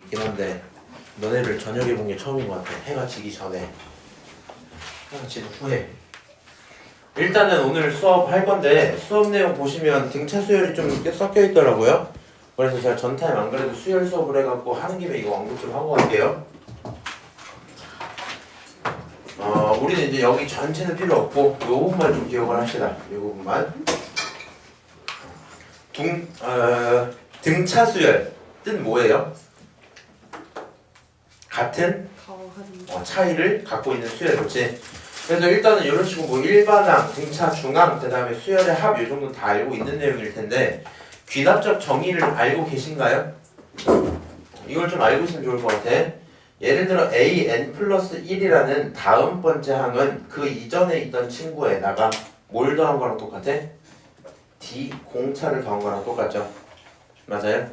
있긴 한데 너네를 저녁에 본 게 처음인 것 같아. 해가 지기 전에. 해가 지기 후에. 일단은 오늘 수업 할 건데 수업 내용 보시면 등차 수열이 좀 섞여 있더라고요. 그래서 제가 전타임 안 그래도 수열 수업을 해갖고 하는 김에 이거 언급 좀 하고 갈게요. 우리는 이제 여기 전체는 필요 없고 요 부분만 좀 기억을 합시다. 요 부분만. 등차 수열 뜻 뭐예요? 같은 차이를 갖고 있는 수열, 그렇지? 그래서 일단은 이런 식으로 뭐 일반항, 등차, 중항, 그 다음에 수열의 합 이 정도 다 알고 있는 내용일 텐데 귀납적 정의를 알고 계신가요? 이걸 좀 알고 있으면 좋을 것 같아. 예를 들어 an 플러스 1이라는 다음 번째 항은 그 이전에 있던 친구에다가 뭘 더한 거랑 똑같아? d 공차를 더한 거랑 똑같죠? 맞아요?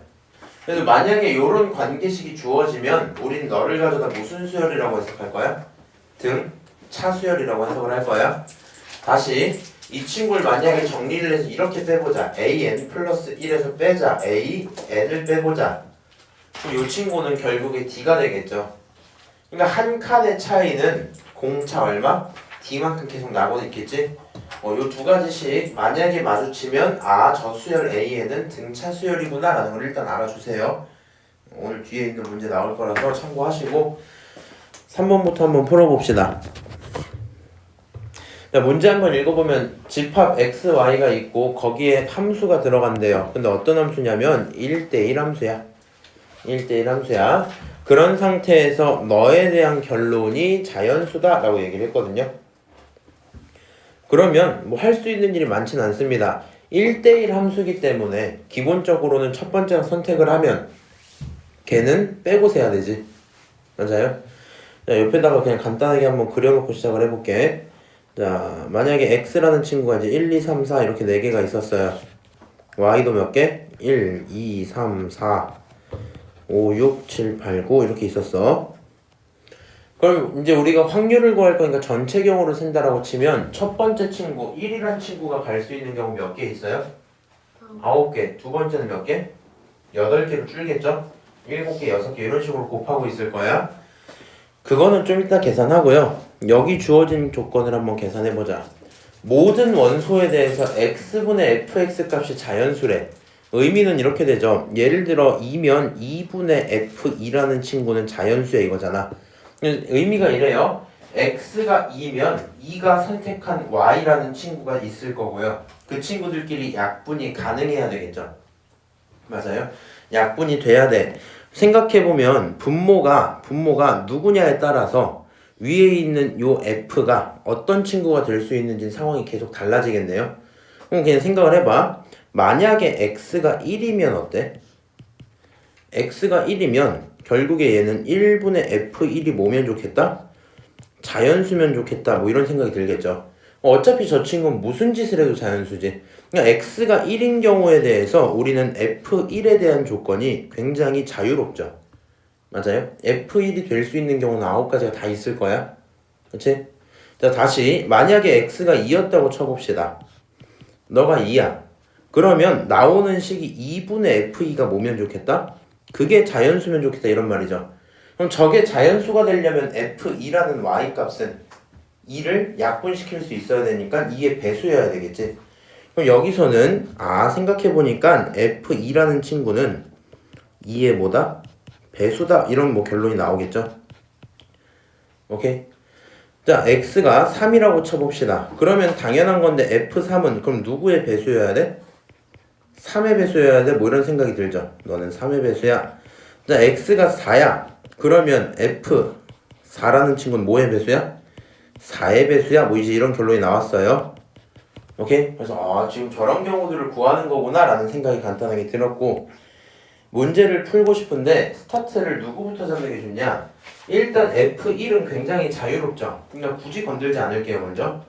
그래서 만약에 이런 관계식이 주어지면 우린 너를 가져다 무슨 수열이라고 해석할 거야? 등차 수열이라고 해석을 할 거야. 다시 이 친구를 만약에 정리를 해서 이렇게 빼보자. an 플러스 1에서 빼자. an을 빼보자. 그럼 이 친구는 결국에 d가 되겠죠. 그러니까 한 칸의 차이는 공차 얼마? d만큼 계속 나고 있겠지. 요 두 가지씩 만약에 마주치면 저 수열 A에는 등차 수열이구나 라는 걸 일단 알아주세요. 오늘 뒤에 있는 문제 나올 거라서 참고하시고 3번부터 한번 풀어봅시다. 자, 문제 한번 읽어보면 집합 x, y가 있고 거기에 함수가 들어간대요. 근데 어떤 함수냐면 1대1 함수야. 1대1 함수야. 그런 상태에서 너에 대한 결론이 자연수다 라고 얘기를 했거든요. 그러면 뭐 할 수 있는 일이 많진 않습니다. 1대1 함수기 때문에 기본적으로는 첫 번째 선택을 하면 걔는 빼고 세야 되지. 맞아요? 자, 옆에다가 그냥 간단하게 한번 그려놓고 시작을 해볼게. 자, 만약에 x라는 친구가 이제 1, 2, 3, 4 이렇게 4개가 있었어요. y도 몇 개? 1, 2, 3, 4, 5, 6, 7, 8, 9 이렇게 있었어. 그럼 이제 우리가 확률을 구할 거니까 전체 경우로 센다라고 치면 첫 번째 친구 1이란 친구가 갈 수 있는 경우 몇 개 있어요? 9개. 두 번째는 몇 개? 8개로 줄겠죠? 7개, 6개 이런 식으로 곱하고 있을 거야. 그거는 좀 이따 계산하고요. 여기 주어진 조건을 한번 계산해보자. 모든 원소에 대해서 x분의 fx 값이 자연수래. 의미는 이렇게 되죠. 예를 들어 2면 2분의 f2라는 친구는 자연수야 이거잖아. 의미가 이래요. x가 2면 2가 선택한 y라는 친구가 있을 거고요. 그 친구들끼리 약분이 가능해야 되겠죠. 맞아요? 약분이 돼야 돼. 생각해보면 분모가 누구냐에 따라서 위에 있는 요 f가 어떤 친구가 될 수 있는지 상황이 계속 달라지겠네요. 그럼 그냥 생각을 해봐. 만약에 x가 1이면 어때? x가 1이면 결국에 얘는 1분의 f1이 뭐면 좋겠다? 자연수면 좋겠다. 뭐 이런 생각이 들겠죠. 어차피 저 친구는 무슨 짓을 해도 자연수지. 그러니까 x가 1인 경우에 대해서 우리는 f1에 대한 조건이 굉장히 자유롭죠. 맞아요? f1이 될 수 있는 경우는 9가지가 다 있을 거야. 그치? 자, 다시 만약에 x가 2였다고 쳐봅시다. 너가 2야. 그러면 나오는 식이 2분의 f2가 뭐면 좋겠다? 그게 자연수면 좋겠다 이런 말이죠. 그럼 저게 자연수가 되려면 f2라는 y값은 2를 약분시킬 수 있어야 되니까 2의 배수여야 되겠지. 그럼 여기서는 생각해보니까 f2라는 친구는 2의 뭐다? 배수다 이런 뭐 결론이 나오겠죠. 오케이? 자, x가 3이라고 쳐봅시다. 그러면 당연한 건데 f3은 그럼 누구의 배수여야 돼? 3의 배수여야 돼? 뭐 이런 생각이 들죠. 너는 3의 배수야. 자, x가 4야. 그러면 f4라는 친구는 뭐의 배수야? 4의 배수야. 뭐 이제 이런 결론이 나왔어요. 오케이? 그래서 지금 저런 경우들을 구하는 거구나 라는 생각이 간단하게 들었고, 문제를 풀고 싶은데 스타트를 누구부터 잡는 게 좋냐? 일단 f1은 굉장히 자유롭죠. 그러니까 굳이 건들지 않을게요. 먼저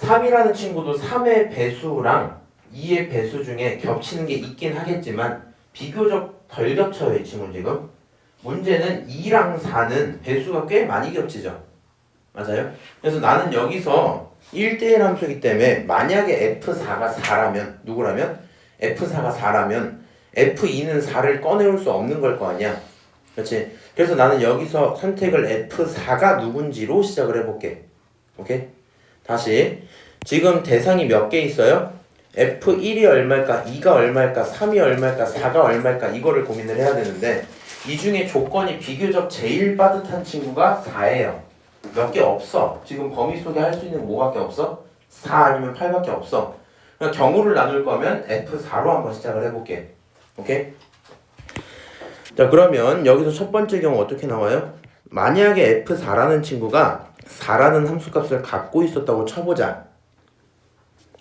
3이라는 친구도 3의 배수랑 2의 배수 중에 겹치는 게 있긴 하겠지만 비교적 덜 겹쳐요. 이 친구 지금. 문제는 2랑 4는 배수가 꽤 많이 겹치죠. 맞아요? 그래서 나는 여기서 1대1 함수이기 때문에 만약에 f4가 4라면 누구라면? f4가 4라면 f2는 4를 꺼내올 수 없는 걸 거 아니야. 그렇지? 그래서 나는 여기서 선택을 F4가 누군지로 시작을 해볼게. 오케이? 다시 지금 대상이 몇 개 있어요? F1이 얼마일까? 2가 얼마일까? 3이 얼마일까? 4가 얼마일까? 이거를 고민을 해야 되는데 이 중에 조건이 비교적 제일 빠듯한 친구가 4예요. 몇 개 없어. 지금 범위 속에 할 수 있는 뭐밖에 없어? 4 아니면 8밖에 없어. 그러니까 경우를 나눌 거면 F4로 한번 시작을 해볼게. 오케이? 자, 그러면 여기서 첫 번째 경우 어떻게 나와요? 만약에 F4라는 친구가 4라는 함수값을 갖고 있었다고 쳐보자.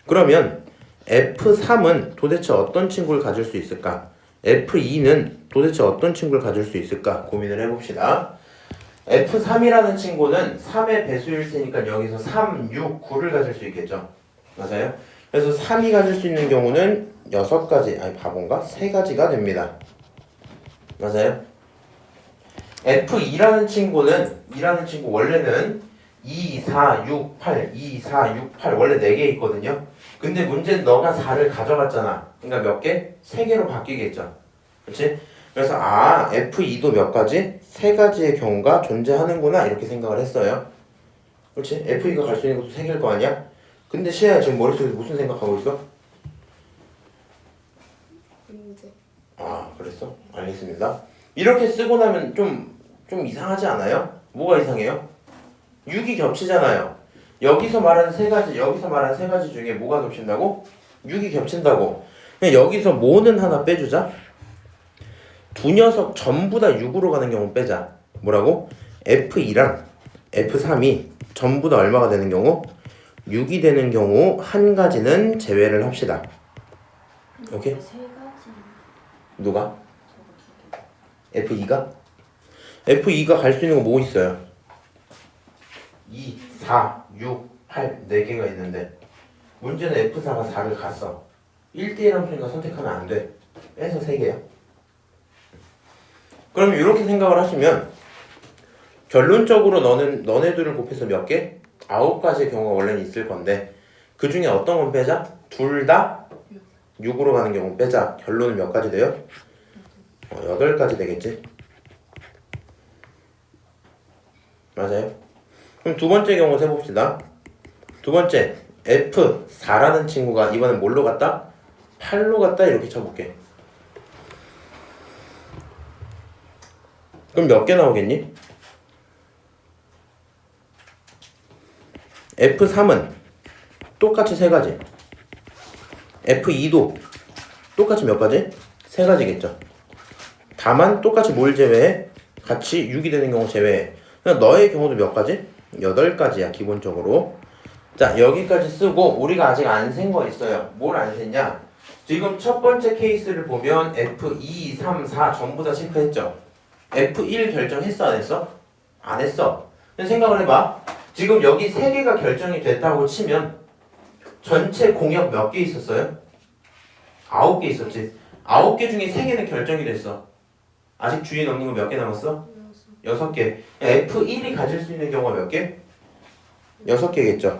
그러면 F3은 도대체 어떤 친구를 가질 수 있을까? F2는 도대체 어떤 친구를 가질 수 있을까? 고민을 해봅시다. F3이라는 친구는 3의 배수일 테니까 여기서 3, 6, 9를 가질 수 있겠죠? 맞아요? 그래서 3이 가질 수 있는 경우는 6가지, 아니 바본가? 3가지가 됩니다. 맞아요? F2라는 친구는 원래는 2, 4, 6, 8, 2, 4, 6, 8 원래 4개 있거든요. 근데 문제는 너가 4를 가져갔잖아. 그러니까 몇 개? 3개로 바뀌겠죠. 그렇지? 그래서 F2도 몇 가지? 3가지의 경우가 존재하는구나 이렇게 생각을 했어요. 그렇지? F2가 갈 수 있는 것도 3개일 거 아니야? 근데 시아야 지금 머릿속에 무슨 생각하고 있어? 문제. 그랬어? 알겠습니다. 이렇게 쓰고 나면 좀 이상하지 않아요? 뭐가 이상해요? 6이 겹치잖아요. 여기서 말하는 3가지, 여기서 말하는 3가지 중에 뭐가 겹친다고? 6이 겹친다고. 그냥 여기서 뭐는 하나 빼주자. 두 녀석 전부 다 6으로 가는 경우 빼자. 뭐라고? F2랑 F3이 전부 다 얼마가 되는 경우? 6이 되는 경우 한 가지는 제외를 합시다. 오케이? 세 가지. 누가? F2가? F2가 갈 수 있는 거 뭐 있어요? 2, 4, 6, 8 4개가 있는데 문제는 F4가 4를 갔어. 1대1 함수니까 선택하면 안 돼. 빼서 3개야. 그럼 이렇게 생각을 하시면 결론적으로 너네들을 곱해서 몇 개? 9가지의 경우가 원래는 있을 건데 그 중에 어떤 건 빼자? 둘 다 6으로 가는 경우 빼자. 결론은 몇 가지 돼요? 8가지 되겠지? 맞아요? 그럼 두 번째 경우 세봅시다. 두 번째 F4라는 친구가 이번엔 뭘로 갔다? 8로 갔다 이렇게 쳐볼게. 그럼 몇 개 나오겠니? F3은 똑같이 3가지. F2도 똑같이 몇 가지? 3가지겠죠. 다만 똑같이 뭘 제외해? 같이 6이 되는 경우 제외해. 그러니까 너의 경우도 몇 가지? 8가지야 기본적으로. 자, 여기까지 쓰고 우리가 아직 안 센 거 있어요. 뭘 안 셌냐? 지금 첫 번째 케이스를 보면 F2, 3, 4 전부 다 체크했죠. F1 결정했어 안 했어? 안 했어. 생각을 해봐. 지금 여기 3개가 결정이 됐다고 치면 전체 공역 몇 개 있었어요? 9개 있었지. 9개 중에 3개는 결정이 됐어. 아직 주위에 남는 거 몇 개 남았어? 6개. F1이 가질 수 있는 경우가 몇 개? 6개겠죠.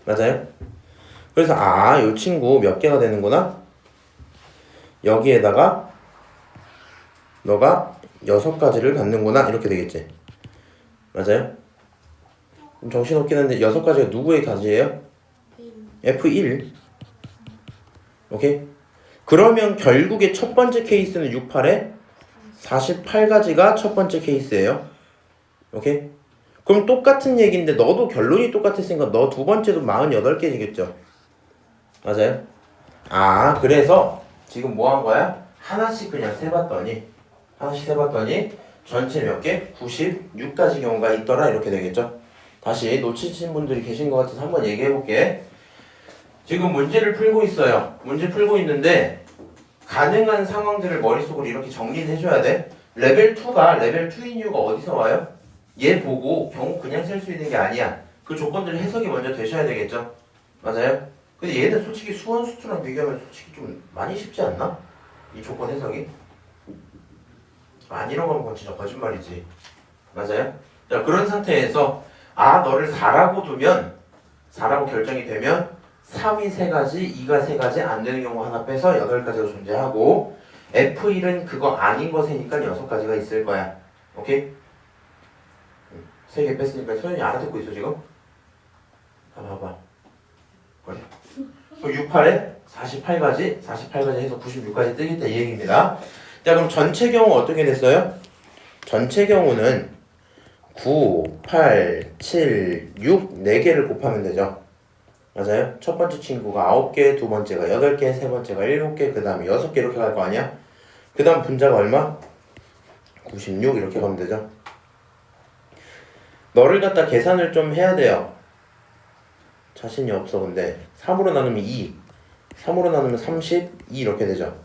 맞아요? 그래서 이 친구 몇 개가 되는구나? 여기에다가 너가 6가지를 갖는구나 이렇게 되겠지. 맞아요? 좀 정신없긴 한데 6가지가 누구의 가지예요? F1. 오케이? 그러면 결국에 첫 번째 케이스는 6, 8에 48가지가 첫 번째 케이스예요. 오케이? 그럼 똑같은 얘기인데 너도 결론이 똑같았으니까 너 두 번째도 48개이겠죠. 맞아요? 그래서 지금 뭐 한 거야? 하나씩 그냥 세봤더니 전체 몇 개? 96가지 경우가 있더라 이렇게 되겠죠. 다시 놓치신 분들이 계신 것 같아서 한번 얘기해볼게. 지금 문제를 풀고 있어요. 문제 풀고 있는데 가능한 상황들을 머릿속으로 이렇게 정리를 해줘야 돼. 레벨 2가 레벨 2인 이유가 어디서 와요? 얘 보고 경우 그냥 쓸 수 있는 게 아니야. 그 조건들 해석이 먼저 되셔야 되겠죠. 맞아요? 근데 얘는 솔직히 수원 수투랑 비교하면 솔직히 좀 많이 쉽지 않나? 이 조건 해석이? 아니라고 하면 그건 진짜 거짓말이지. 맞아요? 자, 그런 상태에서 너를 4라고 두면 4라고 결정이 되면 3이 3가지, 2가 3가지 안 되는 경우 하나 빼서 8가지가 존재하고 F1은 그거 아닌 것이니까 6가지가 있을 거야. 오케이? 3개 뺐으니까 소연이 알아듣고 있어 지금? 봐봐. 그래. 그럼 6, 8에 48가지, 48가지 해서 96까지 뜨겠다 이 얘기입니다. 자, 그럼 전체 경우 어떻게 됐어요? 전체 경우는 9, 8, 7, 6, 4개를 곱하면 되죠. 맞아요? 첫 번째 친구가 9개, 두 번째가 8개, 세 번째가 7개, 그 다음에 6개 이렇게 갈 거 아니야? 그 다음 분자가 얼마? 96 이렇게 가면 되죠. 너를 갖다 계산을 좀 해야 돼요. 자신이 없어. 근데 3으로 나누면 2, 3으로 나누면 32 이렇게 되죠.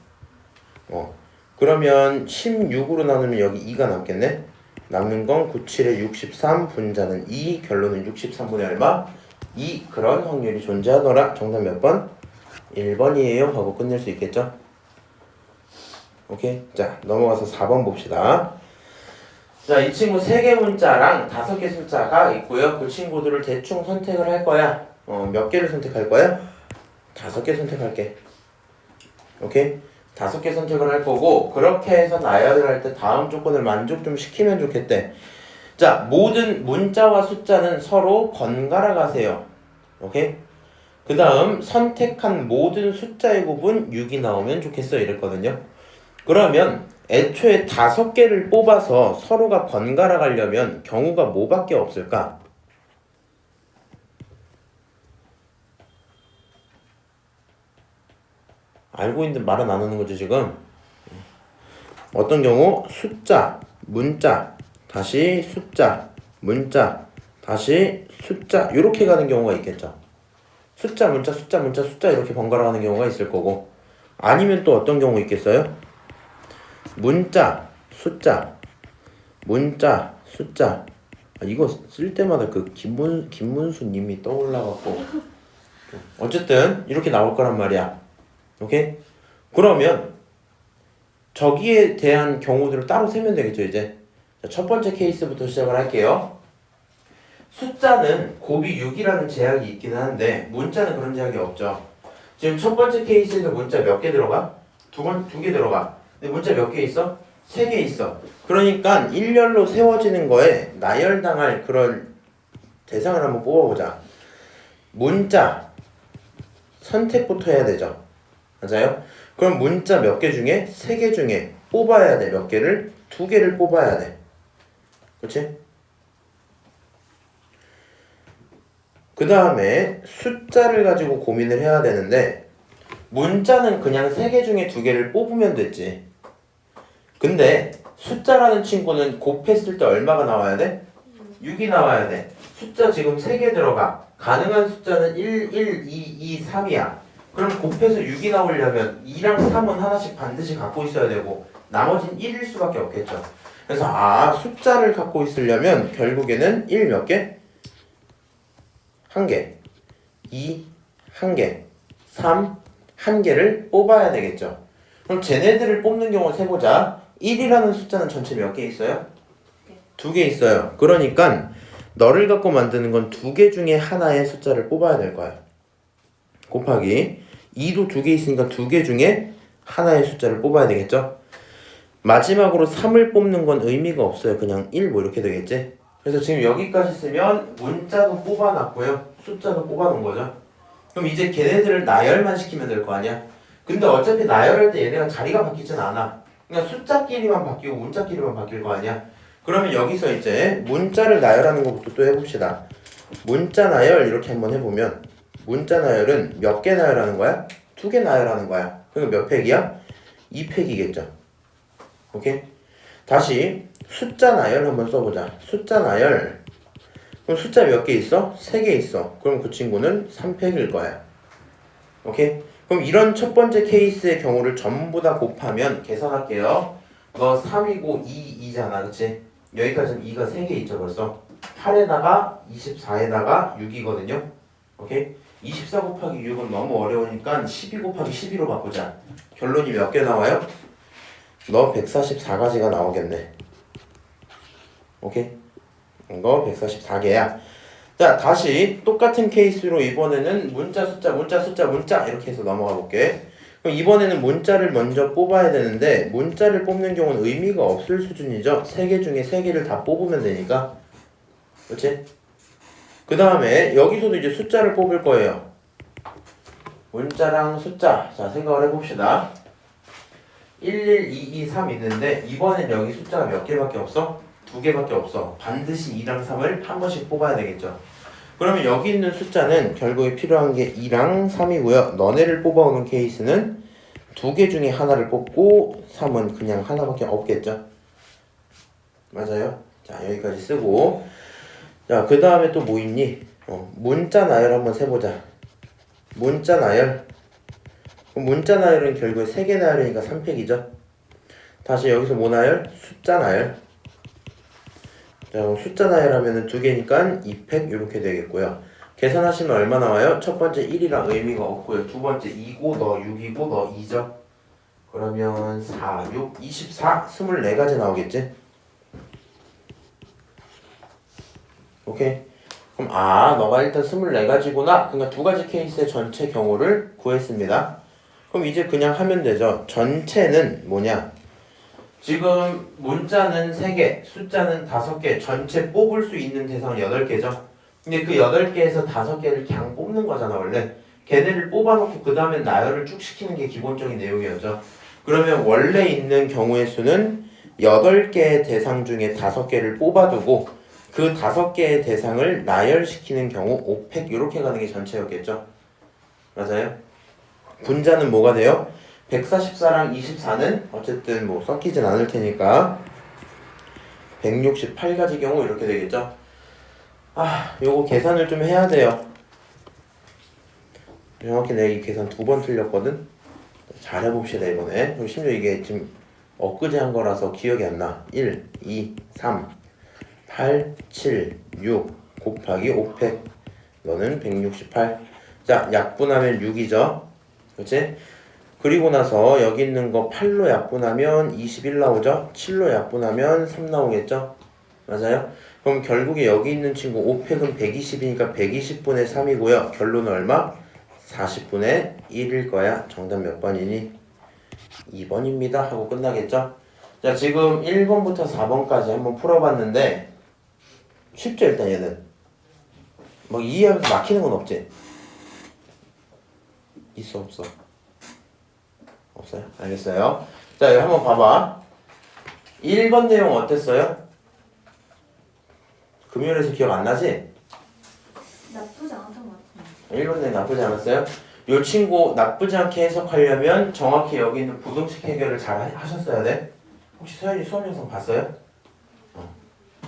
그러면 16으로 나누면 여기 2가 남겠네. 남는 건 9, 7에 63, 분자는 2, 결론은 63분의 얼마? 2. 그런 확률이 존재하더라. 정답 몇 번? 1번이에요 하고 끝낼 수 있겠죠? 오케이. 자, 넘어가서 4번 봅시다. 자, 이 친구 3개 문자랑 5개 숫자가 있고요. 그 친구들을 대충 선택을 할 거야. 몇 개를 선택할 거야? 5개 선택할게. 오케이? 5개 선택을 할 거고, 그렇게 해서 나열을 할 때 다음 조건을 만족 좀 시키면 좋겠대. 자, 모든 문자와 숫자는 서로 번갈아 가세요. 오케이? 그 다음 선택한 모든 숫자의 곱은 6이 나오면 좋겠어 이랬거든요. 그러면 애초에 5개를 뽑아서 서로가 번갈아 가려면 경우가 뭐밖에 없을까? 알고 있는데 말은 안 하는 거죠 지금. 어떤 경우? 숫자, 문자, 다시 숫자, 문자, 다시 숫자 이렇게 가는 경우가 있겠죠. 숫자, 문자, 숫자, 문자, 숫자 이렇게 번갈아 가는 경우가 있을 거고, 아니면 또 어떤 경우 있겠어요? 문자, 숫자, 문자, 숫자. 이거 쓸 때마다 그 김문수 님이 떠올라갖고 어쨌든 이렇게 나올 거란 말이야. 오케이? 그러면 저기에 대한 경우들을 따로 세면 되겠죠 이제. 자, 첫 번째 케이스부터 시작을 할게요. 숫자는 곱이 6이라는 제약이 있긴 한데 문자는 그런 제약이 없죠. 지금 첫 번째 케이스에서 문자 몇 개 들어가? 두 개 들어가. 근데 문자 몇 개 있어? 3개 있어. 그러니까 일렬로 세워지는 거에 나열당할 그런 대상을 한번 뽑아보자. 문자 선택부터 해야 되죠. 맞아요? 그럼 문자 몇 개 중에 3개 중에 뽑아야 돼. 몇 개를? 2개를 뽑아야 돼. 그치? 그 다음에 숫자를 가지고 고민을 해야 되는데 문자는 그냥 3개 중에 2개를 뽑으면 됐지. 근데 숫자라는 친구는 곱했을 때 얼마가 나와야 돼? 6이 나와야 돼. 숫자 지금 3개 들어가. 가능한 숫자는 1, 1, 2, 2, 3이야. 그럼 곱해서 6이 나오려면 2랑 3은 하나씩 반드시 갖고 있어야 되고 나머지는 1일 수밖에 없겠죠. 그래서 숫자를 갖고 있으려면 결국에는 1 몇 개? 1개, 2 1개, 3 1개를 뽑아야 되겠죠. 그럼 쟤네들을 뽑는 경우 세보자. 1이라는 숫자는 전체 몇 개 있어요? 2개 있어요. 그러니까 너를 갖고 만드는 건 2개 중에 하나의 숫자를 뽑아야 될 거야. 곱하기 2도 2개 있으니까 2개 중에 하나의 숫자를 뽑아야 되겠죠. 마지막으로 3을 뽑는 건 의미가 없어요. 그냥 1 뭐 이렇게 되겠지. 그래서 지금 여기까지 쓰면 문자도 뽑아놨고요. 숫자도 뽑아놓은 거죠. 그럼 이제 걔네들을 나열만 시키면 될 거 아니야. 근데 어차피 나열할 때 얘네가 자리가 바뀌진 않아. 그냥 숫자끼리만 바뀌고 문자끼리만 바뀔 거 아니야. 그러면 여기서 이제 문자를 나열하는 것부터 또 해봅시다. 문자 나열 이렇게 한번 해보면 문자 나열은 몇 개 나열하는 거야? 2개 나열하는 거야. 그럼 몇 팩이야? 2팩이겠죠. 오케이? 다시 숫자 나열 한번 써보자. 숫자 나열. 그럼 숫자 몇 개 있어? 3개 있어. 그럼 그 친구는 3팩일 거야. 오케이? 그럼 이런 첫 번째 케이스의 경우를 전부 다 곱하면 계산할게요. 너 3이고 2잖아. 그치? 여기까지는 2가 3개 있죠 벌써. 8에다가 24에다가 6이거든요. 오케이? 24 곱하기 6은 너무 어려우니까 12 곱하기 12로 바꾸자. 결론이 몇 개 나와요? 너 144가지가 나오겠네. 오케이? 이거 144개야. 자, 다시 똑같은 케이스로 이번에는 문자 숫자 문자 숫자 문자 이렇게 해서 넘어가 볼게. 그럼 이번에는 문자를 먼저 뽑아야 되는데 문자를 뽑는 경우는 의미가 없을 수준이죠. 3개 중에 3개를 다 뽑으면 되니까. 그렇지? 그 다음에 여기서도 이제 숫자를 뽑을 거예요. 문자랑 숫자. 자, 생각을 해봅시다. 11, 2, 2, 3 있는데 이번엔 여기 숫자가 몇 개밖에 없어? 2개밖에 없어. 반드시 2랑 3을 한 번씩 뽑아야 되겠죠. 그러면 여기 있는 숫자는 결국에 필요한 게 2랑 3이고요. 너네를 뽑아오는 케이스는 2개 중에 하나를 뽑고 3은 그냥 하나밖에 없겠죠. 맞아요? 자, 여기까지 쓰고 자, 그 다음에 또 뭐 있니? 문자 나열 한번 세보자. 문자 나열. 문자 나열은 결국에 3개 나열이니까 3팩이죠. 다시 여기서 뭐 나열? 숫자 나열. 자, 그럼 숫자 나열하면은 2개니까 2팩 이렇게 되겠고요. 계산하시면 얼마 나와요? 첫 번째 1이랑 의미가 없고요. 두 번째 2고 너 6이고 너 2죠. 그러면 4, 6, 24, 24가지 나오겠지? 오케이. 그럼 너가 일단 24가지구나. 그러니까 2가지 케이스의 전체 경우를 구했습니다. 그럼 이제 그냥 하면 되죠. 전체는 뭐냐? 지금 문자는 3개, 숫자는 5개, 전체 뽑을 수 있는 대상은 8개죠. 근데 그 8개에서 5개를 그냥 뽑는 거잖아, 원래. 걔네를 뽑아놓고 그 다음에 나열을 쭉 시키는 게 기본적인 내용이었죠. 그러면 원래 있는 경우의 수는 8개의 대상 중에 5개를 뽑아두고 그 5개의 대상을 나열시키는 경우 5팩 이렇게 가는 게 전체였겠죠. 맞아요? 분자는 뭐가 돼요? 144랑 24는 어쨌든 뭐 섞이진 않을 테니까 168가지 경우 이렇게 되겠죠. 요거 계산을 좀 해야 돼요. 정확히 내가 이 계산 2번 틀렸거든. 잘해봅시다 이번에. 심지어 이게 지금 엊그제 한 거라서 기억이 안 나. 1, 2, 3, 8, 7, 6 곱하기 5팩. 너는 168. 자, 약분하면 6이죠. 그렇지? 그리고 나서 여기 있는 거 8로 약분하면 21 나오죠? 7로 약분하면 3 나오겠죠? 맞아요? 그럼 결국에 여기 있는 친구 5팩은 120이니까 120분의 3이고요. 결론은 얼마? 40분의 1일 거야. 정답 몇 번이니? 2번입니다. 하고 끝나겠죠? 자, 지금 1번부터 4번까지 한번 풀어봤는데 쉽죠, 일단 얘는? 뭐 이해하면서 막히는 건 없지? 있어, 없어? 없어요? 알겠어요. 자, 여기 한번 봐봐. 1번 내용 어땠어요? 금요일에서 기억 안 나지? 나쁘지 않았던 것 같은데. 1번 내용 나쁘지 않았어요? 이 친구 나쁘지 않게 해석하려면 정확히 여기 있는 부등식 해결을 잘 하셨어야 돼. 혹시 서현이 수업 영상 봤어요?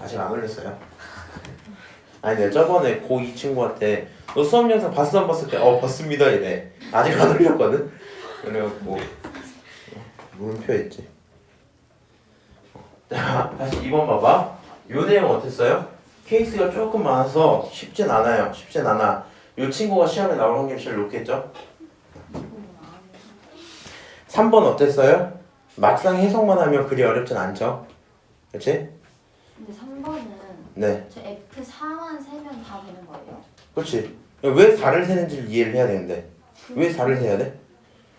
아직 안 올렸어요. 아니 내가 저번에 고2 친구한테 너 수업 영상 봤어 안 봤을 때 봤습니다 이래. 아직 안 올렸거든? 그래갖고 물음표 했지. 자, 다시 2번 봐봐. 요 내용 어땠어요? 케이스가 조금 많아서 쉽진 않아요. 쉽진 않아. 요 친구가 시험에 나올 확률이 제일 높겠죠? 3번 어땠어요? 막상 해석만 하면 그리 어렵진 않죠? 그치? 근데 3번은 네. 저 F4만 세면 다 되는 거예요? 그치? 왜 4를 세는지를 이해를 해야 되는데 왜 4를 세야 돼?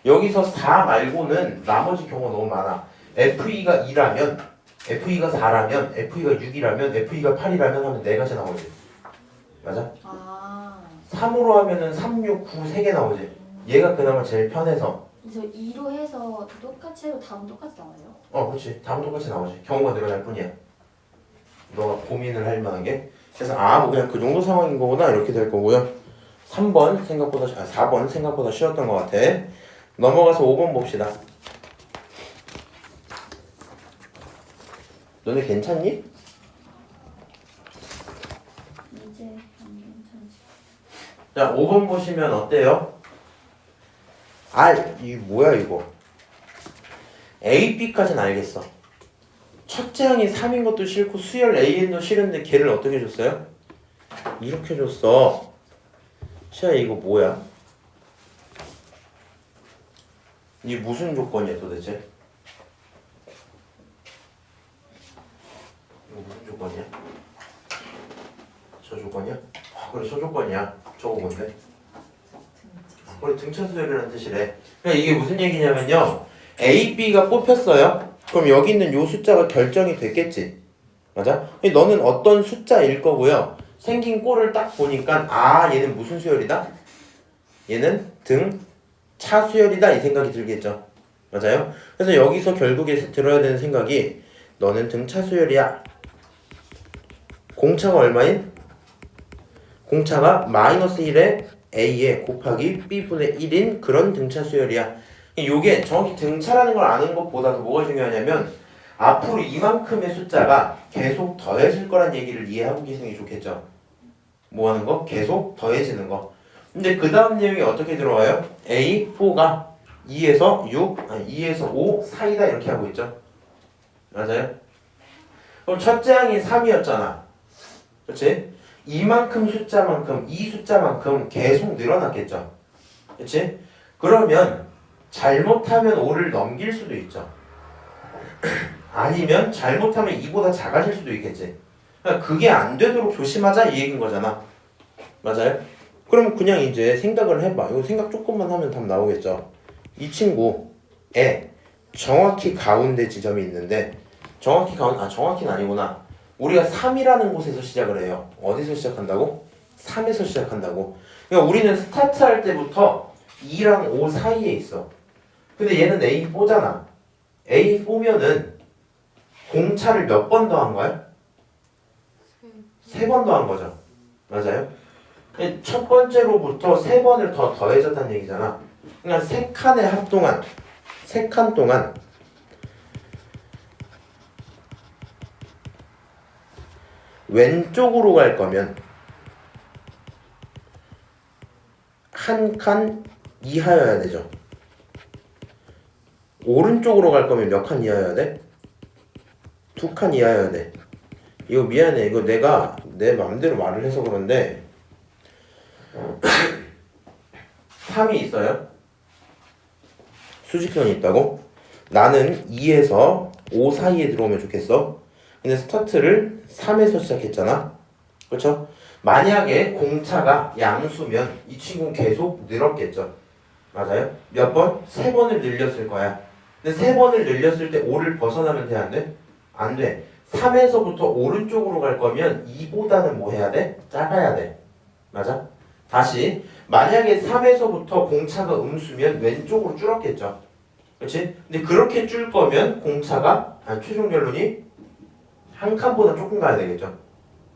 여기서 4 말고는 나머지 경우가 너무 많아. FE가 2라면 FE가 4라면 FE가 6이라면 FE가 8이라면 하면 4가지 나오지. 맞아? 3으로 하면은 3, 6, 9 3개 나오지. 얘가 그나마 제일 편해서. 그래서 2로 해서 똑같이 해도 답은 똑같이 나와요? 그렇지. 답은 똑같이 나오지. 경우가 늘어날 뿐이야. 너가 고민을 할 만한 게. 그래서 뭐 그냥 그 정도 상황인 거구나 이렇게 될 거고요. 3번 생각보다 4번 생각보다 쉬웠던 것 같아. 넘어가서 5번 봅시다. 너네 괜찮니? 이제 안 괜찮지. 자, 5번 보시면 어때요? 이게 뭐야 이거? A, B까지는 알겠어. 첫째 항이 3인 것도 싫고 수열 AN도 싫은데 걔를 어떻게 줬어요? 이렇게 줬어. 시아 이거 뭐야? 이게 무슨 조건이야 도대체? 이거 무슨 조건이야? 저 조건이야? 그래 저 조건이야. 저거 뭔데? 우리 등차 수열이라는 뜻이래. 그러니까 이게 무슨 얘기냐면요. A, B가 뽑혔어요. 그럼 여기 있는 요 숫자가 결정이 됐겠지. 맞아? 너는 어떤 숫자일 거고요. 생긴 꼴을 딱 보니까 아 얘는 무슨 수열이다? 얘는 등차 수열이다 이 생각이 들겠죠. 맞아요? 그래서 여기서 결국에 들어야 되는 생각이 너는 등차 수열이야. 공차가 얼마인? 공차가 마이너스 1에 A에 곱하기 B분의 1인 그런 등차 수열이야. 요게 정확히 등차라는 걸 아는 것보다도 뭐가 중요하냐면 앞으로 이만큼의 숫자가 계속 더해질 거란 얘기를 이해하고 계시는 게 좋겠죠. 뭐 하는 거? 계속 더해지는 거. 근데 그 다음 내용이 어떻게 들어와요? A4가 2에서 6, 아니 2에서 5 사이다 이렇게 하고 있죠. 맞아요? 그럼 첫째 항이 3이었잖아. 그렇지? 이만큼 숫자만큼 이 숫자만큼 계속 늘어났겠죠. 그렇지? 그러면 잘못하면 5를 넘길 수도 있죠. 아니면 잘못하면 2보다 작아질 수도 있겠지. 그러니까 그게 안 되도록 조심하자 이 얘기인 거잖아. 맞아요? 그럼 그냥 이제 생각을 해봐. 이거 생각 조금만 하면 답 나오겠죠. 이 친구에 정확히 가운데 지점이 있는데 정확히는 아니구나. 우리가 3이라는 곳에서 시작을 해요. 어디서 시작한다고? 3에서 시작한다고. 그러니까 우리는 스타트 할 때부터 2랑 5 사이에 있어. 근데 얘는 A4잖아. A4면은 공차를 몇 번 더한 거야? 3번 더한 거죠. 맞아요? 첫 번째로부터 3번을 더 더해졌다는 얘기잖아. 그러니까 3칸 동안 왼쪽으로 갈 거면 한 칸 이하여야 되죠. 오른쪽으로 갈 거면 몇 칸 이하여야 돼? 2칸 이하여야 돼. 이거 미안해. 이거 내가 내 맘대로 말을 해서 그런데 3이 있어요. 수직선이 있다고? 나는 2에서 5 사이에 들어오면 좋겠어. 근데 스타트를 3에서 시작했잖아. 그렇죠? 만약에 공차가 양수면 이 친구는 계속 늘었겠죠. 맞아요? 몇 번? 3번을 늘렸을 거야. 근데 3번을 늘렸을 때 5를 벗어나면 돼? 안 돼? 안 돼. 3에서부터 오른쪽으로 갈 거면 2보다는 뭐 해야 돼? 작아야 돼. 맞아? 다시 만약에 3에서부터 공차가 음수면 왼쪽으로 줄었겠죠. 그렇지? 근데 그렇게 줄 거면 공차가 최종 결론이 한 칸보다 조금 가야 되겠죠.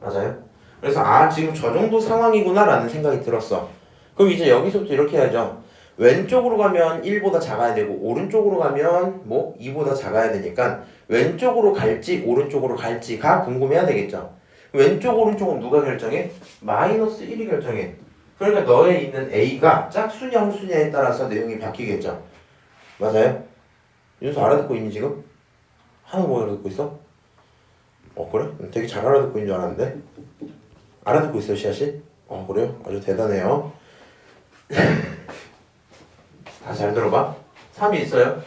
맞아요? 그래서 지금 저 정도 상황이구나 라는 생각이 들었어. 그럼 이제 여기서부터 이렇게 해야죠. 왼쪽으로 가면 1보다 작아야 되고 오른쪽으로 가면 뭐 2보다 작아야 되니까 왼쪽으로 갈지 오른쪽으로 갈지가 궁금해야 되겠죠. 왼쪽 오른쪽은 누가 결정해? 마이너스 1이 결정해. 그러니까 너에 있는 A가 짝수냐 홀수냐에 따라서 내용이 바뀌겠죠. 맞아요? 윤수 알아듣고 있니 지금? 하나 뭐 알아듣고 있어? 그래? 되게 잘 알아듣고 있는 줄 알았는데 알아듣고 있어요 시아씨? 그래요? 아주 대단해요. 다 잘 들어봐. 3이 있어요.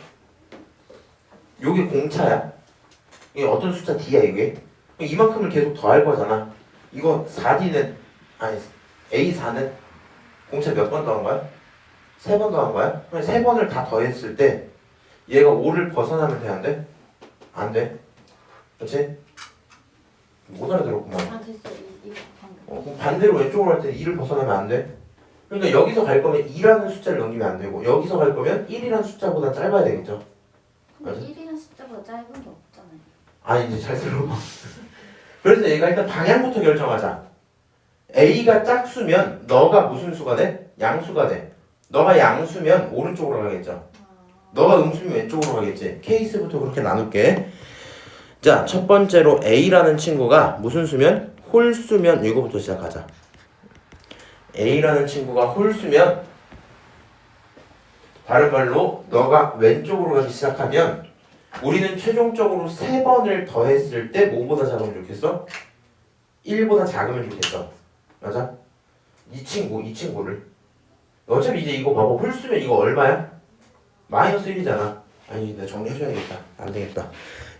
요게 공차야. 이게 어떤 숫자 D야 이게? 이만큼을 계속 더할 거잖아. 이거 4D는 A4는 공차 몇 번 더한 거야? 3번 더한 거야? 3번을 다 더했을 때 얘가 5를 벗어나면 돼 안 돼? 안 돼. 그렇지? 못 알아들었구만. 됐어. 이거 방금. 그럼 반대로 왼쪽으로 할 때 2를 벗어나면 안 돼? 그러니까 여기서 갈 거면 2라는 숫자를 넘기면 안 되고 여기서 갈 거면 1이라는 숫자보다 짧아야 되겠죠? 근데 맞아? 1이라는 숫자보다 짧은 게 없잖아요. 이제 잘 들어봐. 그래서 얘가 일단 방향부터 결정하자. A가 짝수면 너가 무슨 수가 돼? 양수가 돼. 너가 양수면 오른쪽으로 가겠죠. 너가 음수면 왼쪽으로 가겠지. 케이스부터 그렇게 나눌게. 자, 첫 번째로 A라는 친구가 무슨 수면? 홀수면 이거부터 시작하자. A라는 친구가 홀수면 다른 말로 너가 왼쪽으로 가기 시작하면 우리는 최종적으로 3번을 더했을 때 뭐보다 작으면 좋겠어? 1보다 작으면 좋겠어. 맞아? 이 친구를 어차피 이제 이거 봐봐. 홀수면 이거 얼마야? 마이너스 1이잖아. 내가 정리해줘야겠다. 안 되겠다.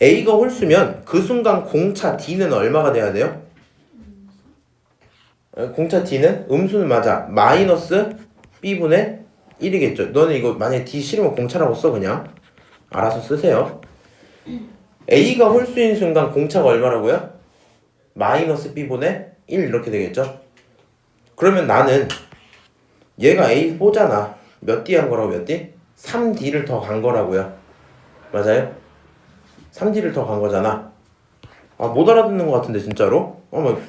A가 홀수면 그 순간 공차 D는 얼마가 돼야 돼요? 공차 D는 음수는 맞아. 마이너스 B분의 1이겠죠. 너는 이거 만약에 D 싫으면 공차라고 써 그냥. 알아서 쓰세요. A가 홀수인 순간 공차가 얼마라고요? 마이너스 B분의 1 이렇게 되겠죠. 그러면 나는 얘가 A4잖아. 몇 D 한 거라고 몇 D? 3D를 더 간 거라고요. 맞아요? 3D를 더 간 거잖아. 아, 못 알아듣는 것 같은데 진짜로? 뭐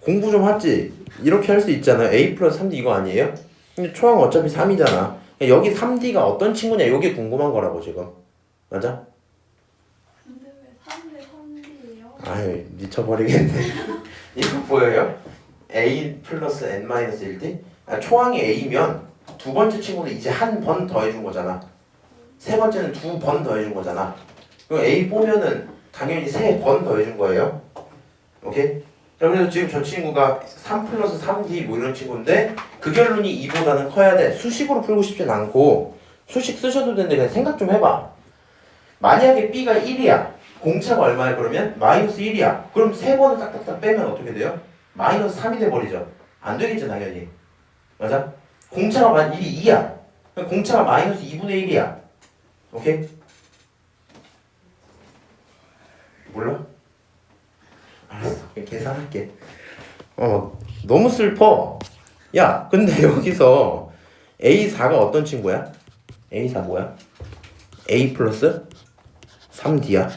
공부 좀 하지. 이렇게 할 수 있잖아요. A 플러스 3D 이거 아니에요? 근데 초항 어차피 3이잖아. 여기 3D가 어떤 친구냐 이게 궁금한 거라고 지금. 맞아? 근데 왜 3대 3D예요? 아유 미쳐버리겠네. 이거 보여요? A 플러스 N-1D? 아, 초항이 A면 두 번째 친구는 이제 한 번 더해준 거잖아. 세 번째는 두 번 더해준 거잖아. 그럼 A 보면은 당연히 세 번 더해준 거예요. 오케이? 자, 그래서 지금 저 친구가 3 플러스 3D 뭐 이런 친구인데 그 결론이 2보다는 커야 돼. 수식으로 풀고 싶진 않고 수식 쓰셔도 되는데 그냥 생각 좀 해봐. 만약에 B가 1이야. 공차가 얼마야 그러면? 마이너스 1이야. 그럼 세 번을 딱딱딱 빼면 어떻게 돼요? 마이너스 3이 돼버리죠. 안 되겠죠 당연히. 맞아? 공차가 만 1이 2야. 그럼 공차가 마이너스 2분의 1이야. 오케이? 몰라? 알았어. 그냥 계산할게. 너무 슬퍼. 야, 근데 여기서 A4가 어떤 친구야? A4 뭐야? A 플러스 3D야.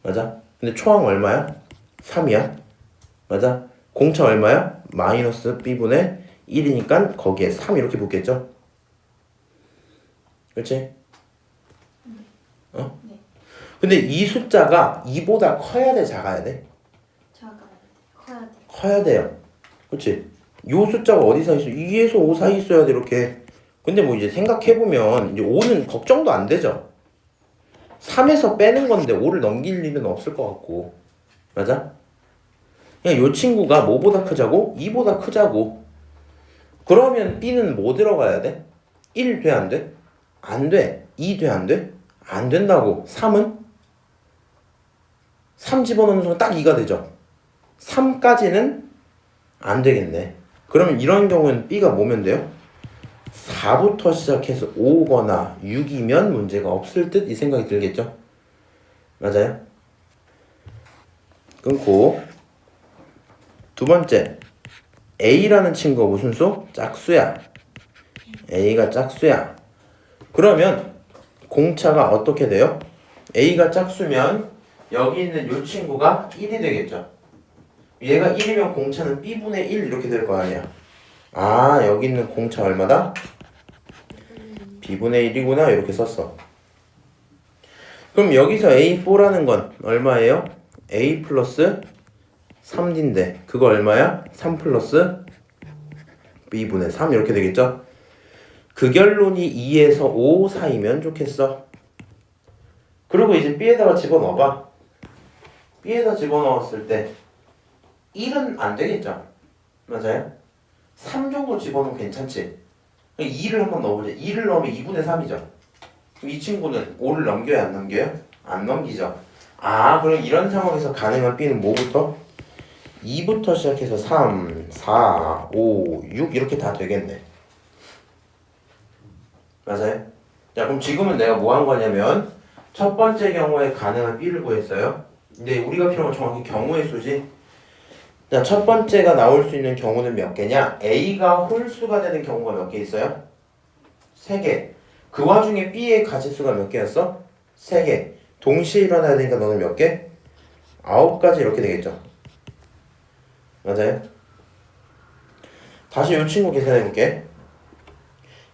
맞아? 근데 초항 얼마야? 3이야. 맞아? 공차 얼마야? 마이너스 B분의 1이니까 거기에 3 이렇게 붙겠죠? 그렇지? 어? 네. 근데 이 숫자가 2보다 커야 돼, 작아야 돼? 커야 돼. 커야 돼요. 그치? 요 숫자가 어디 사 있어? 2에서 5 사이 있어야 돼, 이렇게. 근데 뭐 이제 생각해보면, 이제 5는 걱정도 안 되죠? 3에서 빼는 건데 5를 넘길 일은 없을 것 같고. 맞아? 그냥 요 친구가 뭐보다 크자고? 2보다 크자고. 그러면 B는 뭐 들어가야 돼? 1 돼, 안 돼? 안 돼. 2 돼, 안 돼? 안 된다고. 3은? 3 집어넣는 순간 딱 2가 되죠? 3까지는 안 되겠네. 그러면 이런 경우는 B가 뭐면 돼요? 4부터 시작해서 5거나 6이면 문제가 없을 듯 이 생각이 들겠죠? 맞아요? 끊고 두 번째 A라는 친구가 무슨 수? 짝수야. A가 짝수야. 그러면 공차가 어떻게 돼요? A가 짝수면 여기 있는 이 친구가 1이 되겠죠? 얘가 1이면 공차는 B분의 1 이렇게 될 거 아니야. 아, 여기 있는 공차 얼마다? B분의 1이구나 이렇게 썼어. 그럼 여기서 A4라는 건 얼마예요? A 플러스 3D인데 그거 얼마야? 3 플러스 B분의 3 이렇게 되겠죠? 그 결론이 2에서 5 사이면 좋겠어. 그리고 이제 B에다가 집어넣어봐. B에다 집어넣었을 때 1은 안 되겠죠? 맞아요? 3 정도 집어넣으면 괜찮지? 2를 한번 넣어보자. 2를 넣으면 2분의 3이죠? 그럼 이 친구는 5를 넘겨요? 안 넘겨요? 안 넘기죠? 아, 그럼 이런 상황에서 가능한 B는 뭐부터? 2부터 시작해서 3, 4, 5, 6 이렇게 다 되겠네. 맞아요? 자, 그럼 지금은 내가 뭐 한 거냐면 첫 번째 경우에 가능한 B를 구했어요. 근데 우리가 필요한 건 정확히 경우의 수지. 자, 첫 번째가 나올 수 있는 경우는 몇 개냐? A가 홀수가 되는 경우가 몇 개 있어요? 3개. 그 와중에 B의 가지수가 몇 개였어? 3개. 동시에 일어나야 되니까 너는 몇 개? 9가지 이렇게 되겠죠. 맞아요? 다시 이 친구 계산해볼게.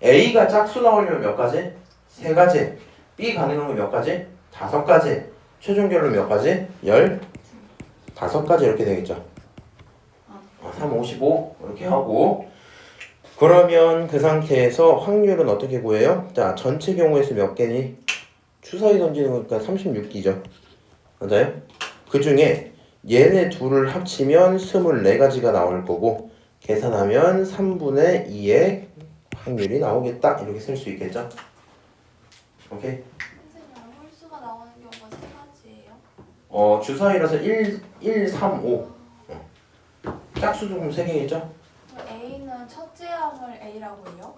A가 짝수 나오려면 몇 가지? 3가지. B 가능한 건 몇 가지? 5가지. 최종 결론 몇 가지? 15가지 이렇게 되겠죠. 3, 55 이렇게 하고 그러면 그 상태에서 확률은 어떻게 구해요? 자, 전체 경우에서 몇 개니? 추사위 던지는 거니까 36기죠. 맞아요? 그 중에 얘네 둘을 합치면 24가지가 나올 거고 계산하면 3분의 2의 확률이 나오겠다 이렇게 쓸 수 있겠죠? 오케이? 선생님, 홀수가 나오는 경우가 세 가지예요? 주사위라서 1, 3, 5 짝수도 그럼 3개겠죠? 그럼 A는 첫째 항을 A라고 해요?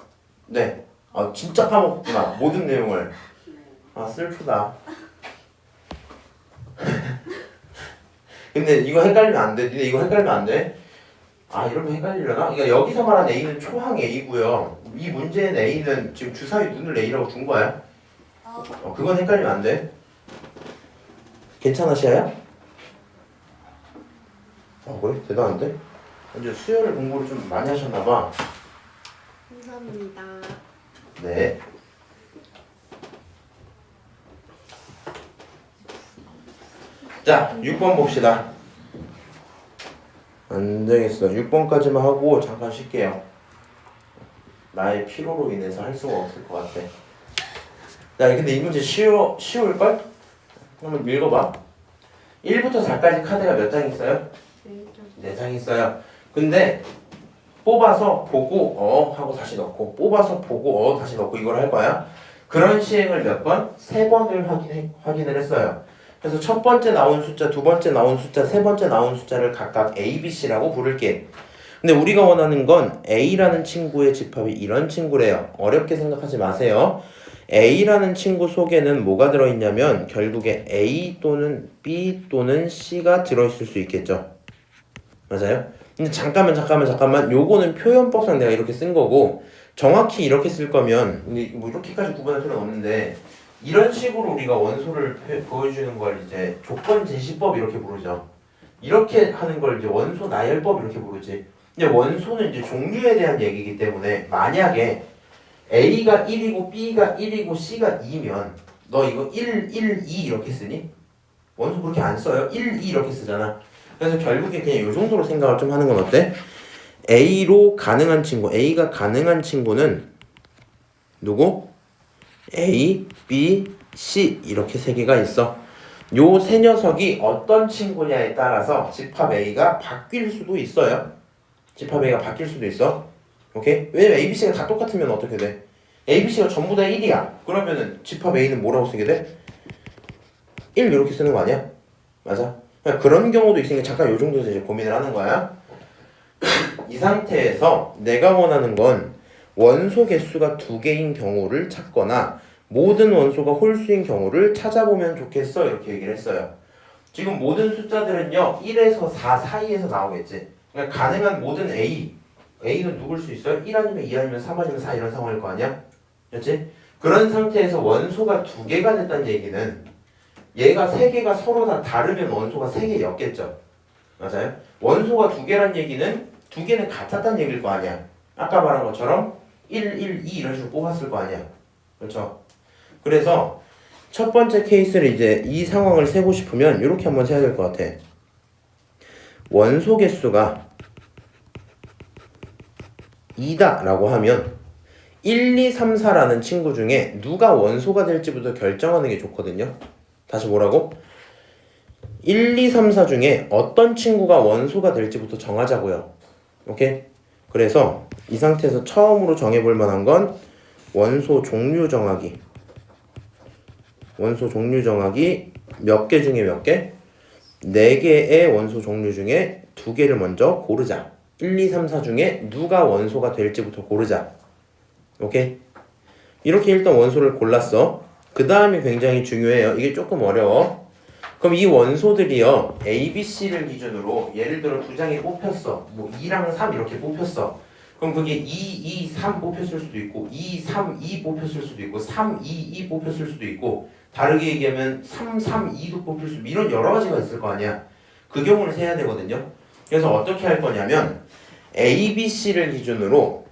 네. 아 진짜 까먹었구나. 모든 내용을. 아 슬프다. 근데 이거 헷갈리면 안 돼. 니네 이거 헷갈리면 안 돼. 아 이러면 헷갈리려나? 그러니까 여기서 말한 A는 초항 A고요. 이 문제엔 A는 지금 주사위 눈을 A라고 준 거야. 그건 헷갈리면 안 돼. 괜찮아 시아야? 그래? 대단한데? 이제 수열 공부를 좀 많이 하셨나 봐. 감사합니다. 네. 자, 6번 봅시다. 안 되겠어. 6번까지만 하고 잠깐 쉴게요. 나의 피로로 인해서 할 수가 없을 것 같아. 야, 근데 이 문제 쉬울걸? 한번 읽어봐. 1부터 4까지 카드가 몇 장 있어요? 4장 있어요. 근데 뽑아서 보고 하고 다시 넣고 뽑아서 보고 다시 넣고 이걸 할 거야. 그런 시행을 몇 번? 3번을 확인을 했어요. 그래서 첫 번째 나온 숫자, 두 번째 나온 숫자, 세 번째 나온 숫자를 각각 A, B, C라고 부를게. 근데 우리가 원하는 건 A라는 친구의 집합이 이런 친구래요. 어렵게 생각하지 마세요. A라는 친구 속에는 뭐가 들어있냐면 결국에 A 또는 B 또는 C가 들어있을 수 있겠죠. 맞아요? 근데 잠깐만 요거는 표현법상 내가 이렇게 쓴 거고 정확히 이렇게 쓸 거면 뭐 이렇게까지 구분할 필요는 없는데 이런 식으로 우리가 원소를 보여주는 걸 이제 조건 제시법 이렇게 부르죠. 이렇게 하는 걸 이제 원소 나열법 이렇게 부르지. 근데 원소는 이제 종류에 대한 얘기이기 때문에 만약에 A가 1이고 B가 1이고 C가 2면 너 이거 1, 2 이렇게 쓰니? 원소 그렇게 안 써요. 1, 2 이렇게 쓰잖아. 그래서 결국에 그냥 이 정도로 생각을 좀 하는 건 어때? A로 가능한 친구, A가 가능한 친구는 누구? A, B, C 이렇게 세 개가 있어. 요 세 녀석이 어떤 친구냐에 따라서 집합 A가 바뀔 수도 있어요. 집합 A가 바뀔 수도 있어. 오케이? 왜냐면 A, B, C가 다 똑같으면 어떻게 돼? A, B, C가 전부 다 1이야. 그러면은 집합 A는 뭐라고 쓰게 돼? 1 이렇게 쓰는 거 아니야? 맞아? 그런 경우도 있으니까 잠깐 요 정도에서 이제 고민을 하는 거야. 이 상태에서 내가 원하는 건 원소 개수가 2개인 경우를 찾거나 모든 원소가 홀수인 경우를 찾아보면 좋겠어 이렇게 얘기를 했어요. 지금 모든 숫자들은요 1에서 4 사이에서 나오겠지. 그러니까 가능한 모든 A는 누굴 수 있어요? 1 아니면 2 아니면 3 아니면 4 이런 상황일 거 아니야? 그렇지? 그런 상태에서 원소가 2개가 됐다는 얘기는 얘가 3개가 서로 다 다르면 원소가 3개였겠죠. 맞아요? 원소가 2개란 얘기는 2개는 같았다는 얘기일 거 아니야. 아까 말한 것처럼 1, 1, 2 이런 식으로 뽑았을 거 아니야. 그렇죠? 그래서 첫 번째 케이스를 이제 이 상황을 세고 싶으면 이렇게 한번 세야 될 것 같아. 원소 개수가 2다 라고 하면 1, 2, 3, 4라는 친구 중에 누가 원소가 될지부터 결정하는 게 좋거든요. 다시 뭐라고? 1, 2, 3, 4 중에 어떤 친구가 원소가 될지부터 정하자고요. 오케이? 그래서 이 상태에서 처음으로 정해볼 만한 건 원소 종류 정하기. 원소 종류 정하기 몇 개 중에 몇 개? 4개의 원소 종류 중에 2개를 먼저 고르자. 1, 2, 3, 4 중에 누가 원소가 될지부터 고르자. 오케이? 이렇게 일단 원소를 골랐어. 그 다음이 굉장히 중요해요. 이게 조금 어려워. 그럼 이 원소들이요 A, B, C를 기준으로 예를 들어 2장이 뽑혔어. 뭐 2랑 3 이렇게 뽑혔어. 그럼 그게 2, 2, 3 뽑혔을 수도 있고 2, 3, 2 뽑혔을 수도 있고 3, 2, 2 뽑혔을 수도 있고 다르게 얘기하면 3, 3, 2도 뽑힐 수 있고 이런 여러 가지가 있을 거 아니야. 그 경우를 세야 되거든요. 그래서 어떻게 할 거냐면 A, B, C를 기준으로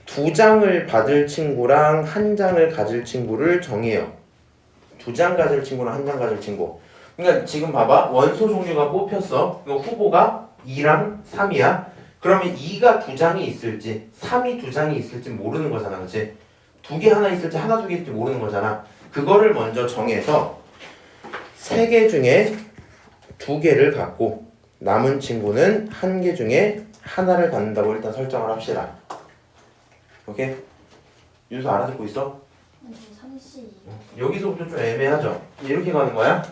2장을 받을 친구랑 1장을 가질 친구를 정해요. 2장 가질 친구랑 1장 가질 친구. 그러니까 지금 봐봐. 원소 종류가 뽑혔어. 이거 후보가 2랑 3이야. 그러면 2가 2장이 있을지 3이 2장이 있을지 모르는 거잖아. 그치? 2개 하나 있을지 하나 2개 있을지 모르는 거잖아. 그거를 먼저 정해서 3개 중에 2개를 갖고 남은 친구는 1개 중에 하나를 갖는다고 일단 설정을 합시다. 오케이? 윤서 알아듣고 있어? 네, 3C. 여기서부터 좀 애매하죠? 이렇게 가는 거야.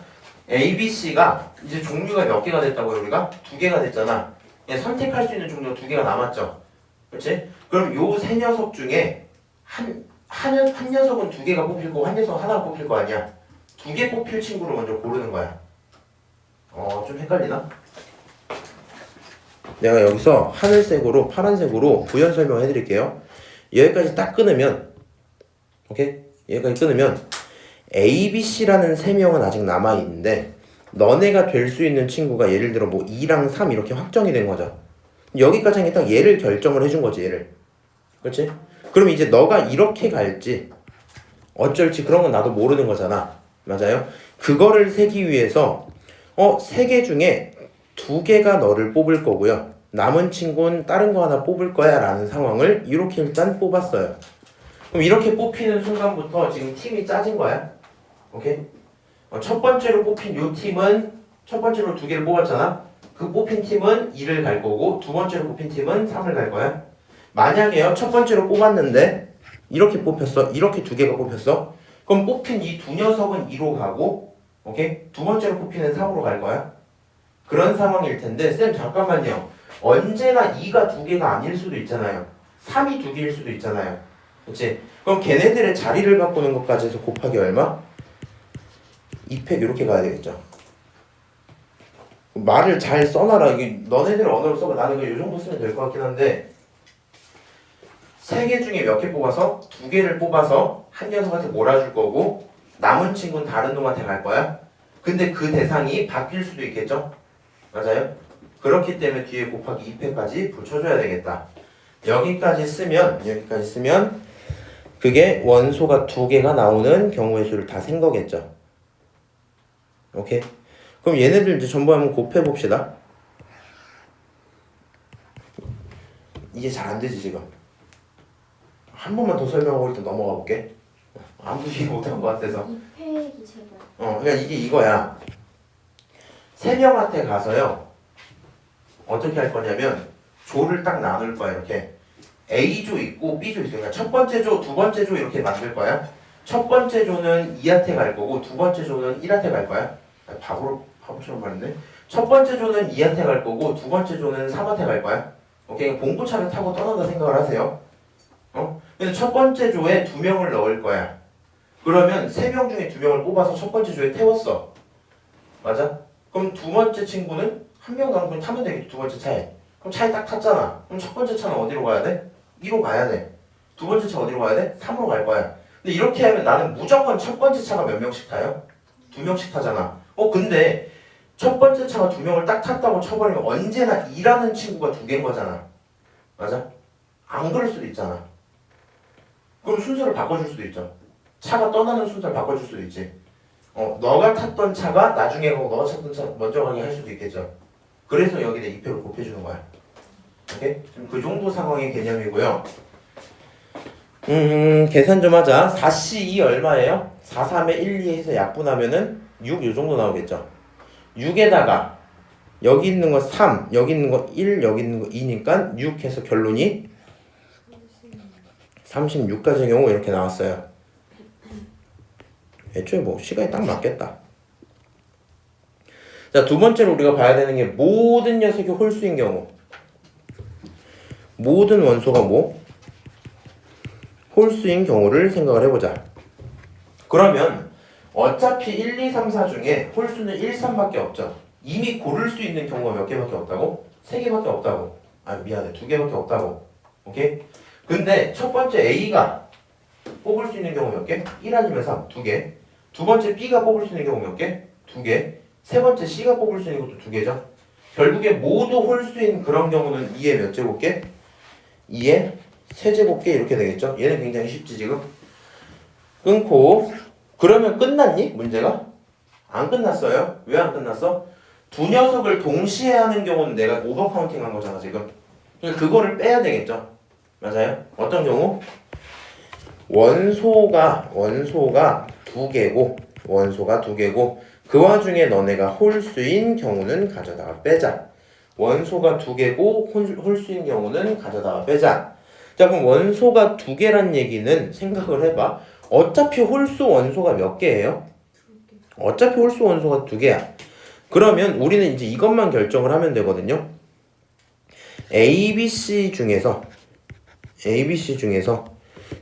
A, B, C가 이제 종류가 몇 개가 됐다고요? 우리가? 2개가 됐잖아. 예, 선택할 수 있는 종류가 두 개가 남았죠. 그렇지? 그럼 요 세 녀석 중에 한 녀석은 두 개가 뽑힐 거고 한 녀석은 하나가 뽑힐 거 아니야. 두 개 뽑힐 친구를 먼저 고르는 거야. 좀 헷갈리나? 내가 여기서 하늘색으로 파란색으로 부연 설명해 드릴게요. 여기까지 딱 끊으면 오케이? 여기까지 끊으면 A, B, C라는 세 명은 아직 남아있는데 너네가 될 수 있는 친구가 예를 들어 뭐 2랑 3 이렇게 확정이 된 거죠. 여기까지 하니까 딱 얘를 결정을 해준 거지, 얘를. 그렇지? 그럼 이제 너가 이렇게 갈지 어쩔지 그런 건 나도 모르는 거잖아. 맞아요? 그거를 세기 위해서 세 개 중에 두 개가 너를 뽑을 거고요. 남은 친구는 다른 거 하나 뽑을 거야 라는 상황을 이렇게 일단 뽑았어요. 그럼 이렇게 뽑히는 순간부터 지금 팀이 짜진 거야. 오케이? 첫 번째로 뽑힌 요 팀은 첫 번째로 두 개를 뽑았잖아. 그 뽑힌 팀은 2를 갈 거고 두 번째로 뽑힌 팀은 3을 갈 거야. 만약에요 첫 번째로 뽑았는데 이렇게 뽑혔어. 이렇게 두 개가 뽑혔어. 그럼 뽑힌 이 두 녀석은 2로 가고 오케이? 두 번째로 뽑히는 3으로 갈 거야. 그런 상황일 텐데 쌤 잠깐만요. 언제나 2가 두 개가 아닐 수도 있잖아요. 3이 두 개일 수도 있잖아요. 그렇지? 그럼 걔네들의 자리를 바꾸는 것까지 해서 곱하기 얼마? 2팩 이렇게 가야 되겠죠. 말을 잘 써놔라. 이게 너네들 언어로 써봐. 나는 이 정도 쓰면 될 것 같긴 한데 세 개 중에 몇 개 뽑아서 두 개를 뽑아서 한 녀석한테 몰아줄 거고 남은 친구는 다른 놈한테 갈 거야. 근데 그 대상이 바뀔 수도 있겠죠. 맞아요? 그렇기 때문에 뒤에 곱하기 2팩까지 붙여줘야 되겠다. 여기까지 쓰면 그게 원소가 두 개가 나오는 경우의 수를 다 센 거겠죠. 오케이? 그럼 얘네들 이제 전부 한번 곱해 봅시다. 이게 잘 안 되지 지금. 한 번만 더 설명하고 일단 넘어가 볼게. 아무도 이해 못한 것 같아서. 2팩이 제발. 그러니까 이게 이거야. 세 명한테 가서요. 어떻게 할 거냐면 조를 딱 나눌 거야 이렇게. A조 있고 B조 있어요. 그러니까 첫 번째 조, 두 번째 조 이렇게 만들 거야. 첫 번째 조는 2한테 갈 거고 두 번째 조는 1한테 갈 거야. 바보처럼 말했네. 첫 번째 조는 2한테 갈 거고 두 번째 조는 3한테 갈 거야. 오케이? 봉고차를 타고 떠난다 생각을 하세요. 근데 첫 번째 조에 두 명을 넣을 거야. 그러면 세 명 중에 두 명을 뽑아서 첫 번째 조에 태웠어. 맞아? 그럼 두 번째 친구는 한 명 남고 타면 되겠지. 두 번째 차에. 그럼 차에 딱 탔잖아. 그럼 첫 번째 차는 어디로 가야 돼? 2로 가야 돼. 두 번째 차 어디로 가야 돼? 3으로 갈 거야. 근데 이렇게 하면 나는 무조건 첫 번째 차가 몇 명씩 타요? 2명씩 타잖아. 근데 첫 번째 차가 2명을 딱 탔다고 쳐버리면 언제나 2라는 친구가 두 개인 거잖아. 맞아? 안 그럴 수도 있잖아. 그럼 순서를 바꿔줄 수도 있죠. 차가 떠나는 순서를 바꿔줄 수도 있지. 너가 탔던 차가 나중에 가고 너가 탔던 차 먼저 가게 할 수도 있겠죠. 그래서 여기다 2표를 곱해주는 거야. 오케이? 그 정도 상황의 개념이고요. 계산 좀 하자. 4C2 얼마예요? 4, 3에 1, 2 해서 약분하면은 6 요 정도 나오겠죠. 6에다가 여기 있는 거 3, 여기 있는 거 1, 여기 있는 거 2니까 6 해서 결론이 36까지의 경우 이렇게 나왔어요. 애초에 뭐 시간이 딱 맞겠다. 자, 두 번째로 우리가 봐야 되는 게 모든 녀석이 홀수인 경우. 모든 원소가 뭐? 홀수인 경우를 생각을 해보자. 그러면 어차피 1, 2, 3, 4 중에 홀수는 1, 3밖에 없죠. 이미 고를 수 있는 경우가 몇 개밖에 없다고? 3개밖에 없다고. 미안해. 2개밖에 없다고. 오케이? 근데 첫 번째 A가 뽑을 수 있는 경우 몇 개? 1 아니면 3, 2개. 두 번째 B가 뽑을 수 있는 경우 몇 개? 2개. 세 번째 C가 뽑을 수 있는 것도 2개죠. 결국에 모두 홀수인 그런 경우는 2의 몇 제곱개? 2의 세제곱개 이렇게 되겠죠. 얘는 굉장히 쉽지 지금. 끊고 그러면 끝났니? 문제가? 안 끝났어요. 왜 안 끝났어? 두 녀석을 동시에 하는 경우는 내가 오버 카운팅 한 거잖아 지금. 그러니까 그거를 빼야 되겠죠. 맞아요? 어떤 경우? 원소가 2개고 그 와중에 너네가 홀수인 경우는 가져다가 빼자. 원소가 2개고 홀수인 경우는 가져다가 빼자. 자, 그럼 원소가 2개란 얘기는 생각을 해봐. 어차피 홀수 원소가 몇 개예요? 어차피 홀수 원소가 2개야. 그러면 우리는 이제 이것만 결정을 하면 되거든요. ABC 중에서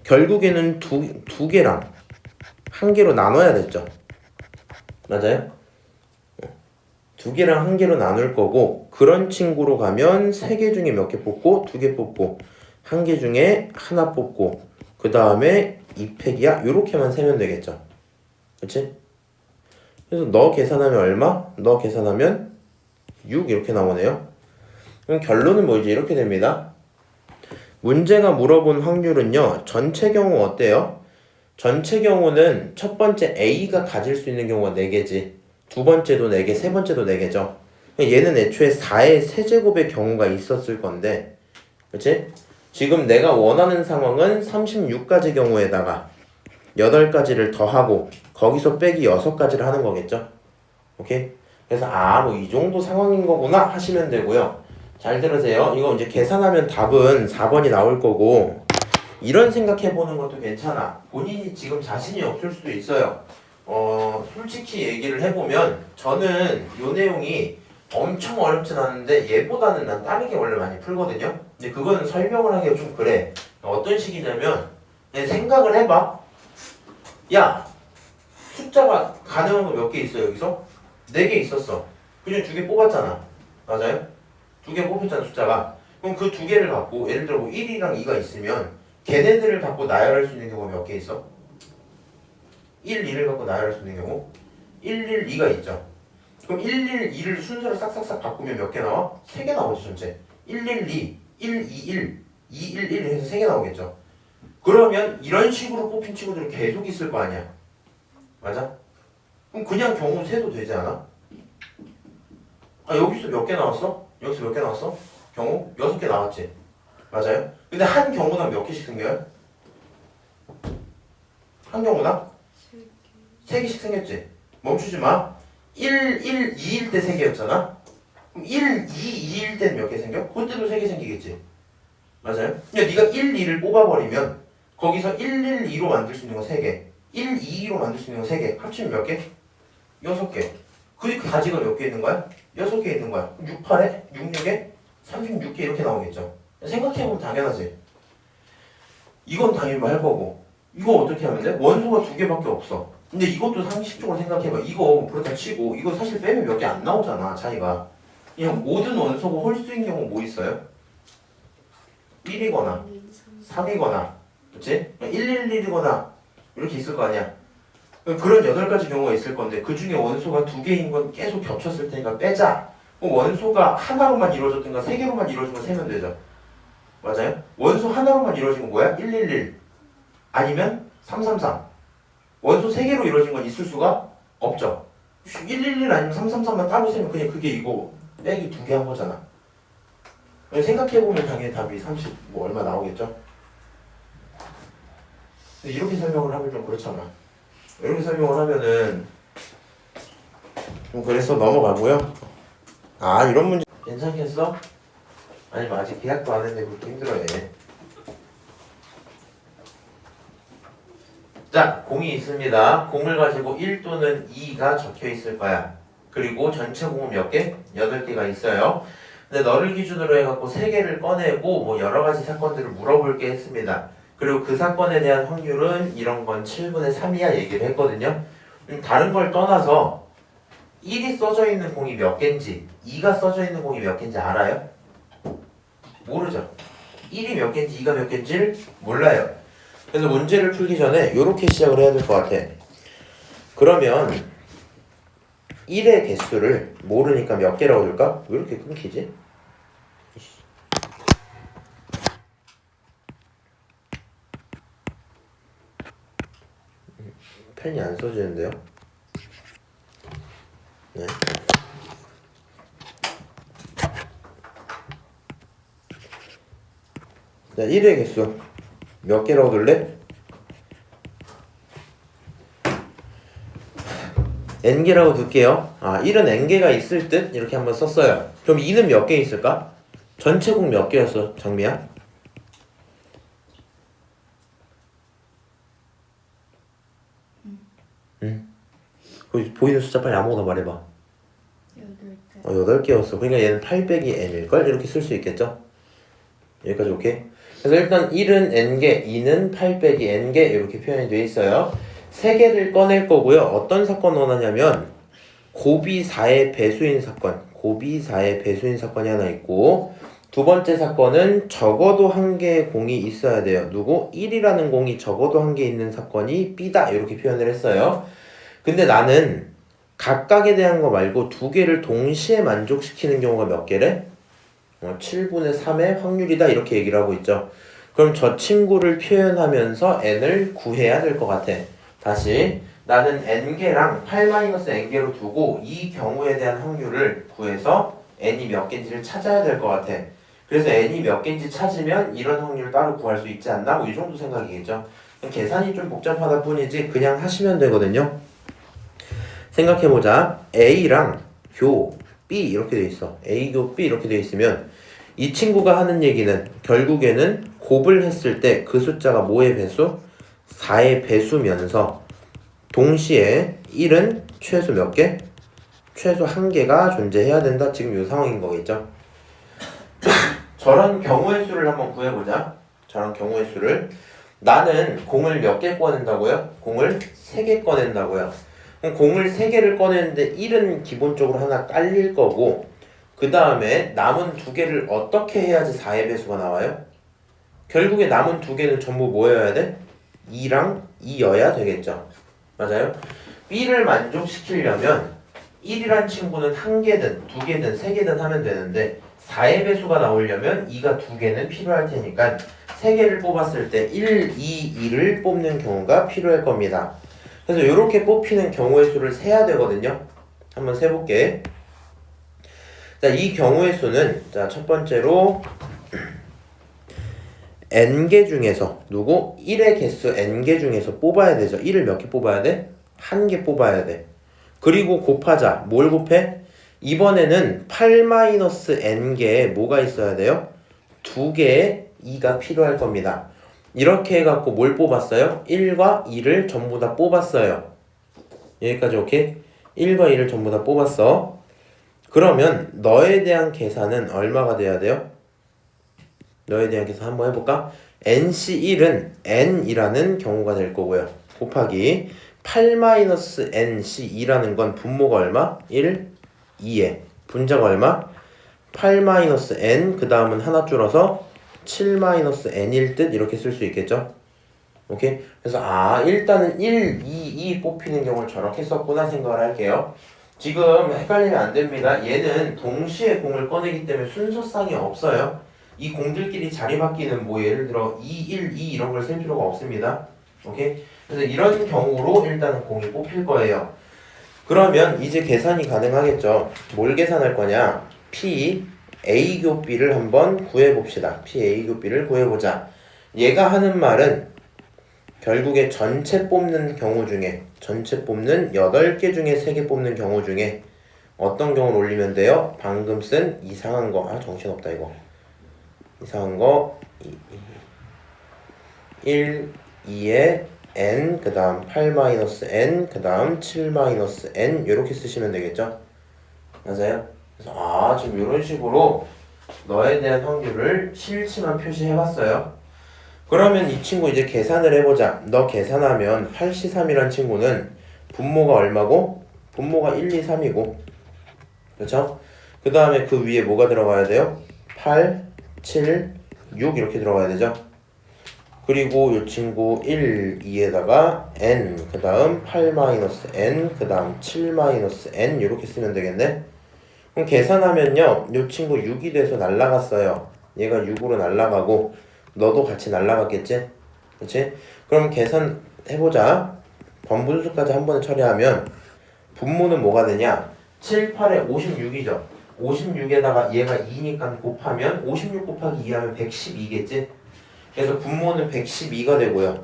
결국에는 두 개랑 한 개로 나눠야 됐죠. 맞아요? 두 개랑 한 개로 나눌 거고, 그런 친구로 가면 세 개 중에 몇 개 뽑고, 두 개 뽑고, 한 개 중에 하나 뽑고, 그 다음에 2팩이야? 요렇게만 세면 되겠죠. 그치? 그래서 너 계산하면 얼마? 너 계산하면 6 이렇게 나오네요. 그럼 결론은 뭐지? 이렇게 됩니다. 문제가 물어본 확률은요, 전체 경우 어때요? 전체 경우는 첫 번째 A가 가질 수 있는 경우가 4개지, 두 번째도 4개, 세 번째도 4개죠. 얘는 애초에 4의 세제곱의 경우가 있었을 건데, 그치? 지금 내가 원하는 상황은 36가지 경우에다가 8가지를 더하고 거기서 빼기 6가지를 하는 거겠죠. 오케이? 그래서 뭐 이 정도 상황인 거구나 하시면 되고요. 잘 들으세요. 이거 이제 계산하면 답은 4번이 나올 거고, 이런 생각해보는 것도 괜찮아. 본인이 지금 자신이 없을 수도 있어요. 솔직히 얘기를 해보면 저는 요 내용이 엄청 어렵진 않은데 얘보다는 난 다른 게 원래 많이 풀거든요. 근데 그거는 설명을 하기가 좀 그래. 어떤 식이냐면, 내 생각을 해봐. 야, 숫자가 가능한 거 몇 개 있어 여기서? 4개 있었어. 그중에 2개 뽑았잖아. 맞아요? 2개 뽑혔잖아 숫자가. 그럼 그 2개를 갖고 예를 들어 뭐 1이랑 2가 있으면 걔네들을 갖고 나열할 수 있는 경우가 몇 개 있어? 1, 2를 갖고 나열할 수 있는 경우 1, 1, 2가 있죠. 그럼 1, 1, 2를 순서를 싹싹싹 바꾸면 몇 개 나와? 3개 나오지 전체. 1, 1, 2, 1, 2, 1, 2, 1, 1 해서 3개 나오겠죠. 그러면 이런 식으로 뽑힌 친구들은 계속 있을 거 아니야. 맞아? 그럼 그냥 경우 세도 되지 않아? 여기서 몇 개 나왔어? 여기서 몇 개 나왔어? 경우 6개 나왔지. 맞아요? 근데 한 경우당 몇 개씩 생겨요? 한 경우당? 3개씩 생겼지. 멈추지 마. 1, 1, 2일 때 3개였잖아. 그럼 1, 2, 2일 때는 몇 개 생겨? 그때도 3개 생기겠지. 맞아요? 그러니까 네가 1, 2를 뽑아버리면 거기서 1, 1, 2로 만들 수 있는 거 3개, 1, 2, 2로 만들 수 있는 거 3개, 합치면 몇 개? 6개. 그 가지가 몇 개 있는 거야? 6개 있는 거야. 6, 8에? 6, 6에? 36개 이렇게 나오겠죠. 생각해보면 당연하지. 이건 당연히 할 거고, 이거 어떻게 하면 돼? 원소가 2개밖에 없어. 근데 이것도 상식적으로 생각해봐. 이거 그렇다 치고 이거 사실 빼면 몇 개 안 나오잖아, 차이가. 그냥 모든 원소가 홀수인 경우 뭐 있어요? 1이거나 3이거나, 그치? 111이거나 이렇게 있을 거 아니야. 그런 8가지 경우가 있을 건데 그 중에 원소가 2개인 건 계속 겹쳤을 테니까 빼자. 원소가 하나로만 이루어졌든가 3개로만 이루어진 거 세면 되죠. 맞아요? 원소 하나로만 이루어진 건 뭐야? 111 아니면 333. 원소 3개로 이루어진 건 있을 수가 없죠. 111 아니면 333만 따로 세면 그냥 그게 이거 빼기 2개 한 거잖아. 생각해보면 당연히 답이 30 뭐 얼마 나오겠죠? 근데 이렇게 설명을 하면 좀 그렇잖아. 이렇게 설명을 하면은 좀 그래서 넘어가고요. 이런 문제 괜찮겠어? 아니면 아직 계약도 안 했는데 그렇게 힘들어해. 자, 공이 있습니다. 공을 가지고 1 또는 2가 적혀 있을 거야. 그리고 전체 공은 몇 개? 8개가 있어요. 근데 너를 기준으로 해갖고 3개를 꺼내고 뭐 여러 가지 사건들을 물어볼게 했습니다. 그리고 그 사건에 대한 확률은 이런 건 7분의 3이야 얘기를 했거든요. 다른 걸 떠나서 1이 써져 있는 공이 몇 개인지 2가 써져 있는 공이 몇 개인지 알아요? 모르죠. 1이 몇 개인지 2가 몇 개인지를 몰라요. 그래서 문제를 풀기 전에 이렇게 시작을 해야 될 것 같아. 그러면 1의 개수를 모르니까 몇 개라고 줄까? 왜 이렇게 끊기지? 펜이 안 써지는데요? 네. 자, 1의 개수 몇 개라고 둘래? n개라고 둘게요. 1은 n개가 있을 듯? 이렇게 한번 썼어요. 그럼 2는 몇 개 있을까? 전체 공 몇 개였어, 장미야? 거기 보이는 숫자 빨리 아무거나 말해봐. 8개. 8개였어. 그러니까 얘는 8 빼기 n일걸? 이렇게 쓸 수 있겠죠? 여기까지 오케이? 그래서 일단 1은 n개, 2는 8 빼기 n개 이렇게 표현이 되어 있어요. 세 개를 꺼낼 거고요. 어떤 사건 원하냐면 곱이 4의 배수인 사건, 곱이 4의 배수인 사건이 하나 있고, 두 번째 사건은 적어도 한 개의 공이 있어야 돼요. 누구? 1이라는 공이 적어도 한 개 있는 사건이 B다 이렇게 표현을 했어요. 근데 나는 각각에 대한 거 말고 두 개를 동시에 만족시키는 경우가 몇 개래? 7분의 3의 확률이다 이렇게 얘기를 하고 있죠. 그럼 저 친구를 표현하면서 n을 구해야 될 것 같아. 다시 나는 n개랑 8-n개로 두고 이 경우에 대한 확률을 구해서 n이 몇 개인지를 찾아야 될 것 같아. 그래서 n이 몇 개인지 찾으면 이런 확률 따로 구할 수 있지 않나? 뭐 이 정도 생각이겠죠. 계산이 좀 복잡하다 뿐이지 그냥 하시면 되거든요. 생각해보자. A랑 교 B 이렇게 돼 있어. A 교 B 이렇게 돼 있으면 이 친구가 하는 얘기는 결국에는 곱을 했을 때 그 숫자가 뭐의 배수? 4의 배수면서 동시에 1은 최소 몇 개? 최소 한 개가 존재해야 된다. 지금 이 상황인 거겠죠. 저런 경우의 수를 한번 구해보자. 저런 경우의 수를 나는 공을 몇 개 꺼낸다고요? 공을 3개 꺼낸다고요. 그럼 공을 3개를 꺼내는데 1은 기본적으로 하나 깔릴 거고 그 다음에 남은 2개를 어떻게 해야지 4의 배수가 나와요? 결국에 남은 2개는 전부 뭐여야 돼? 2랑 2여야 되겠죠. 맞아요? B를 만족시키려면 1이란 친구는 1개든 2개든 3개든 하면 되는데 4의 배수가 나오려면 2가 2개는 필요할 테니까 3개를 뽑았을 때 1, 2, 2를 뽑는 경우가 필요할 겁니다. 그래서 이렇게 뽑히는 경우의 수를 세야 되거든요. 한번 세볼게. 자, 이 경우의 수는 자, 첫 번째로 n개 중에서 누구? 1의 개수 n개 중에서 뽑아야 되죠. 1을 몇 개 뽑아야 돼? 1개 뽑아야 돼. 그리고 곱하자. 뭘 곱해? 이번에는 8-n개에 뭐가 있어야 돼요? 2개의 2가 필요할 겁니다. 이렇게 해갖고 뭘 뽑았어요? 1과 2를 전부 다 뽑았어요. 여기까지 오케이? 1과 2를 전부 다 뽑았어. 그러면 너에 대한 계산은 얼마가 돼야 돼요? 너에 대한 계산 한번 해볼까? NC1은 N이라는 경우가 될 거고요. 곱하기 8-NC2라는 건 분모가 얼마? 1, 2에 분자가 얼마? 8-N 그 다음은 하나 줄어서 7-N일 듯 이렇게 쓸 수 있겠죠? 오케이? 그래서 일단은 1, 2 뽑히는 경우를 저렇게 썼구나 생각을 할게요. 지금 헷갈리면 안 됩니다. 얘는 동시에 공을 꺼내기 때문에 순서상이 없어요. 이 공들끼리 자리 바뀌는 뭐 예를 들어 2, 1, 2 이런 걸 쓸 필요가 없습니다. 오케이? 그래서 이런 경우로 일단은 공이 뽑힐 거예요. 그러면 이제 계산이 가능하겠죠. 뭘 계산할 거냐? P A 교 B를 한번 구해봅시다. P A 교 B를 구해보자. 얘가 하는 말은 결국에 전체 뽑는 경우 중에 전체 뽑는 8개 중에 3개 뽑는 경우 중에 어떤 경우를 올리면 돼요? 방금 쓴 이상한 거. 정신없다 이거. 이상한 거 1, 2에 n 그 다음 8-n 그 다음 7-n 이렇게 쓰시면 되겠죠? 맞아요? 그래서 지금 이런 식으로 너에 대한 확률을 실치만 표시해봤어요. 그러면 이 친구 이제 계산을 해보자. 너 계산하면 8C3이란 친구는 분모가 얼마고? 분모가 1, 2, 3이고 그렇죠? 그 다음에 그 위에 뭐가 들어가야 돼요? 8, 7, 6 이렇게 들어가야 되죠? 그리고 이 친구 1, 2에다가 n 그 다음 8-n 그 다음 7-n 이렇게 쓰면 되겠네? 그럼 계산하면요 이 친구 6이 돼서 날라갔어요. 얘가 6으로 날라가고 너도 같이 날라갔겠지? 그치? 그럼 계산해보자. 번분수까지 한 번에 처리하면 분모는 뭐가 되냐? 7, 8에 56이죠. 56에다가 얘가 2니까 곱하면 56 곱하기 2하면 112겠지? 그래서 분모는 112가 되고요.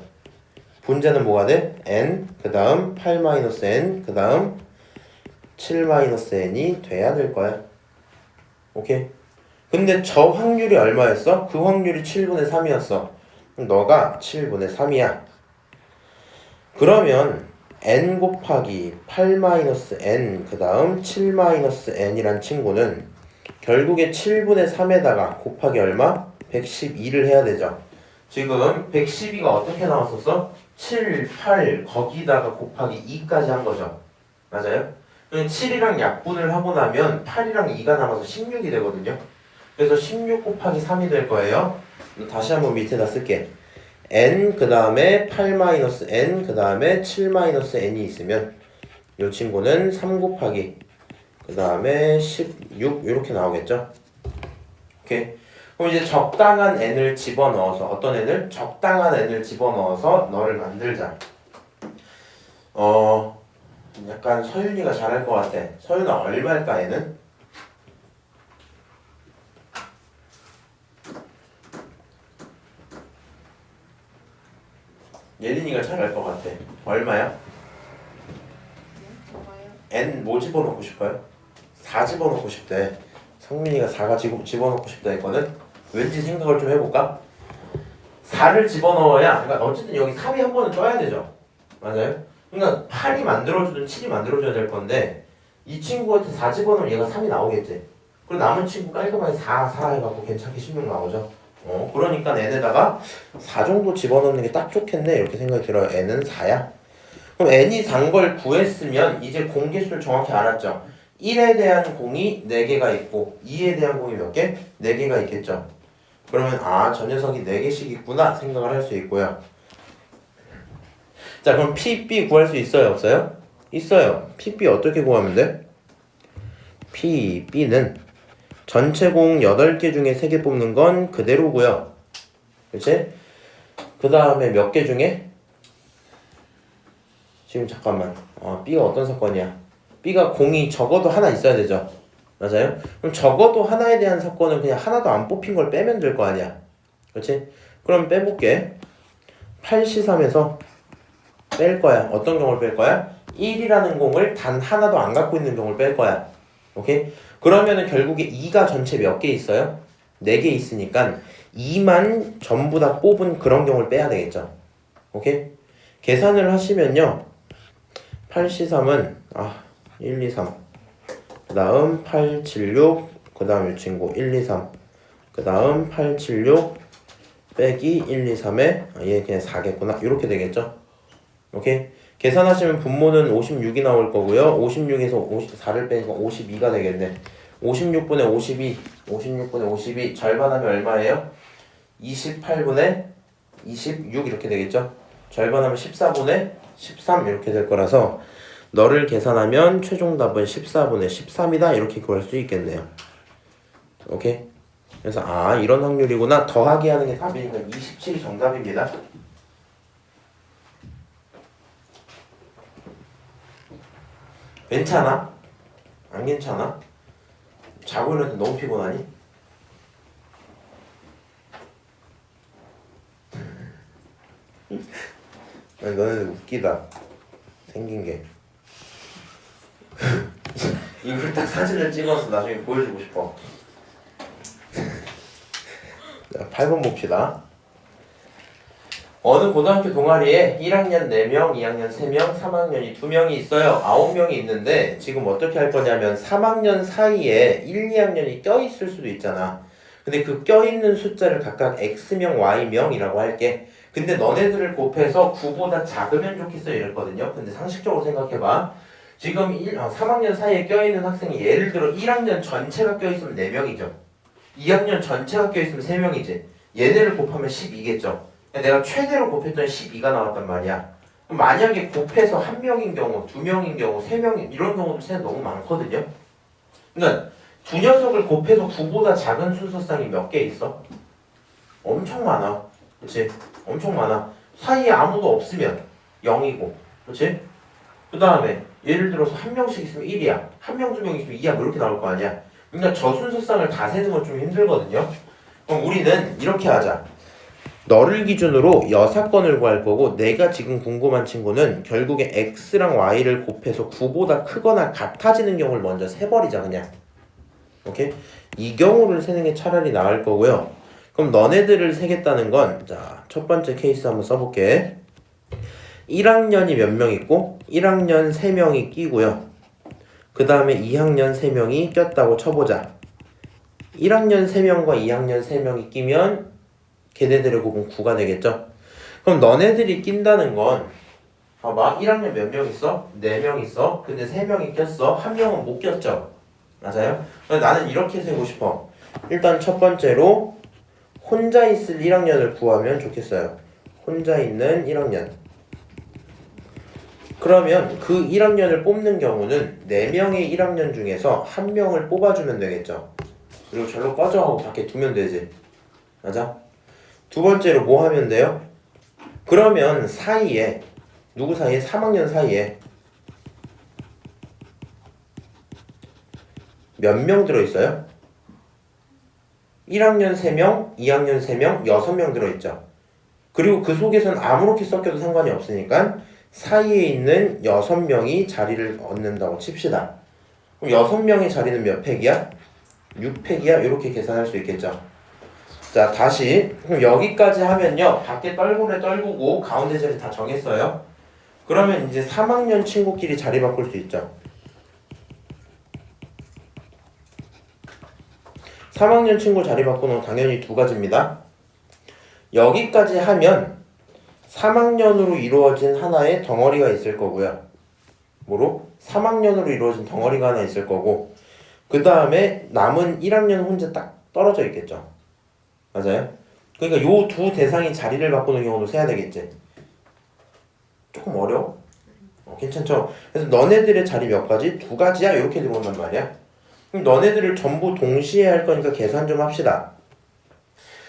분자는 뭐가 돼? n 그 다음 8-n 그 다음 7-n이 돼야 될 거야. 오케이? 근데 저 확률이 얼마였어? 그 확률이 7분의 3이었어. 너가 7분의 3이야. 그러면 n 곱하기 8-n 그 다음 7-n이란 친구는 결국에 7분의 3에다가 곱하기 얼마? 112를 해야 되죠. 지금 112가 어떻게 나왔었어? 7, 8 거기다가 곱하기 2까지 한 거죠. 맞아요? 7이랑 약분을 하고 나면 8이랑 2가 남아서 16이 되거든요. 그래서 16 곱하기 3이 될 거예요. 다시 한번 밑에다 쓸게. n 그 다음에 8-n 그 다음에 7-n이 있으면 이 친구는 3 곱하기 그 다음에 16 이렇게 나오겠죠. 오케이. 그럼 이제 적당한 n을 집어넣어서 어떤 n을? 적당한 n을 집어넣어서 너를 만들자. 약간 서윤이가 잘할 것 같아. 서윤아 얼마일까 n은? 예린이가 잘할 것 같아. 얼마야? n 뭐 집어넣고 싶어요? 4 집어넣고 싶대. 성민이가 4가 집어넣고 싶다 했거든? 왠지 생각을 좀 해볼까? 4를 집어넣어야, 그러니까 어쨌든 여기 3이 한 번은 떠야 되죠. 맞아요? 그러니까 8이 만들어주든 7이 만들어줘야 될 건데 이 친구한테 4 집어넣으면 얘가 3이 나오겠지. 그리고 남은 친구 깔끔하게 4 해갖고 괜찮게 16 나오죠. 그러니까 n에다가 4 정도 집어넣는 게 딱 좋겠네 이렇게 생각이 들어요. n은 4야. 그럼 n이 4인 걸 구했으면 이제 공개수를 정확히 알았죠. 1에 대한 공이 4개가 있고 2에 대한 공이 몇 개? 4개가 있겠죠. 그러면 저 녀석이 4개씩 있구나 생각을 할 수 있고요. 자 그럼 PB 구할 수 있어요 없어요? 있어요. PB 어떻게 구하면 돼? PB는 전체 공 8개 중에 3개 뽑는 건 그대로고요. 그치? 그 다음에 몇 개 중에? 지금 잠깐만. B가 어떤 사건이야? B가 공이 적어도 하나 있어야 되죠. 맞아요? 그럼 적어도 하나에 대한 사건은 그냥 하나도 안 뽑힌 걸 빼면 될 거 아니야. 그렇지? 그럼 빼볼게. 8C3에서 뺄 거야. 어떤 경우를 뺄 거야? 1이라는 공을 단 하나도 안 갖고 있는 경우를 뺄 거야. 오케이? 그러면은 결국에 2가 전체 몇 개 있어요? 4개 있으니까 2만 전부 다 뽑은 그런 경우를 빼야 되겠죠. 오케이? 계산을 하시면요. 8C3은 1, 2, 3 그 다음 8, 7, 6 그 다음 이 친구 1, 2, 3 그 다음 8, 7, 6 빼기 1, 2, 3에 얘 그냥 4겠구나 이렇게 되겠죠. 오케이? 계산하시면 분모는 56이 나올 거고요. 56에서 54를 빼니까 52가 되겠네. 56분의 52 56분의 52 절반하면 얼마예요? 28분의 26 이렇게 되겠죠. 절반하면 14분의 13 이렇게 될 거라서 너를 계산하면 최종 답은 14분의 13이다 이렇게 구할 수 있겠네요. 오케이? 그래서 이런 확률이구나. 더하기 하는 게 답이니까 27이 정답입니다. 괜찮아? 안 괜찮아? 자고 일어났는데 너무 피곤하니? 아니, 너네들 웃기다. 생긴 게. 이걸 딱 사진을 찍어서 나중에 보여주고 싶어. 자, 8번 봅시다. 어느 고등학교 동아리에 1학년 4명, 2학년 3명, 3학년이 2명이 있어요. 9명이 있는데 지금 어떻게 할 거냐면 3학년 사이에 1, 2학년이 껴있을 수도 있잖아. 근데 그 껴있는 숫자를 각각 X명, Y명이라고 할게. 근데 너네들을 곱해서 9보다 작으면 좋겠어 이랬거든요. 근데 상식적으로 생각해봐. 지금 3학년 사이에 껴있는 학생이 예를 들어 1학년 전체가 껴있으면 4명이죠. 2학년 전체가 껴있으면 3명이지. 얘네를 곱하면 12겠죠. 내가 최대로 곱했더니 12가 나왔단 말이야. 그럼 만약에 곱해서 1명인 경우, 2명인 경우, 3명 이런 경우도 세상 너무 많거든요. 그러니까 두 녀석을 곱해서 9보다 작은 순서쌍이 몇 개 있어? 엄청 많아. 그치? 엄청 많아. 사이에 아무도 없으면 0이고 그치? 그 다음에 예를 들어서 1명씩 있으면 1이야 1명, 2명 있으면 2야 뭐 이렇게 나올 거 아니야. 그러니까 저 순서쌍을 다 세는 건 좀 힘들거든요. 그럼 우리는 이렇게 하자. 너를 기준으로 6건을 구할 거고 내가 지금 궁금한 친구는 결국에 X랑 Y를 곱해서 9보다 크거나 같아지는 경우를 먼저 세버리자 그냥. 오케이? 이 경우를 세는 게 차라리 나을 거고요. 그럼 너네들을 세겠다는 건 자, 첫 번째 케이스 한번 써볼게. 1학년이 몇 명 있고 1학년 3명이 끼고요. 그 다음에 2학년 3명이 꼈다고 쳐보자. 1학년 3명과 2학년 3명이 끼면 걔네들의 곱은 9가 되겠죠? 그럼 너네들이 낀다는 건 봐봐 1학년 몇 명 있어? 4명 있어. 근데 3명이 꼈어. 1명은 못 꼈죠? 맞아요? 그래서 나는 이렇게 세고 싶어. 일단 첫 번째로 혼자 있을 1학년을 구하면 좋겠어요. 혼자 있는 1학년. 그러면 그 1학년을 뽑는 경우는 4명의 1학년 중에서 1명을 뽑아주면 되겠죠. 그리고 절로 꺼져 하고 밖에 두면 되지. 맞아? 두 번째로 뭐 하면 돼요? 그러면 사이에 누구 사이에? 3학년 사이에 몇 명 들어있어요? 1학년 3명, 2학년 3명, 6명 들어있죠. 그리고 그 속에선 아무렇게 섞여도 상관이 없으니까 사이에 있는 6명이 자리를 얻는다고 칩시다. 그럼 6명의 자리는 몇 팩이야? 6팩이야? 이렇게 계산할 수 있겠죠. 자, 다시 그럼 여기까지 하면요. 밖에 떨구래 떨구고 가운데 자리 다 정했어요. 그러면 이제 3학년 친구끼리 자리 바꿀 수 있죠. 3학년 친구 자리 바꾸는 건 당연히 두 가지입니다. 여기까지 하면 3학년으로 이루어진 하나의 덩어리가 있을 거고요. 뭐로? 3학년으로 이루어진 덩어리가 하나 있을 거고 그 다음에 남은 1학년 혼자 딱 떨어져 있겠죠. 맞아요? 그러니까 요 두 대상이 자리를 바꾸는 경우도 세야 되겠지. 조금 어려워? 괜찮죠? 그래서 너네들의 자리 몇 가지? 두 가지야? 이렇게 들어온단 말이야. 그럼 너네들을 전부 동시에 할 거니까 계산 좀 합시다.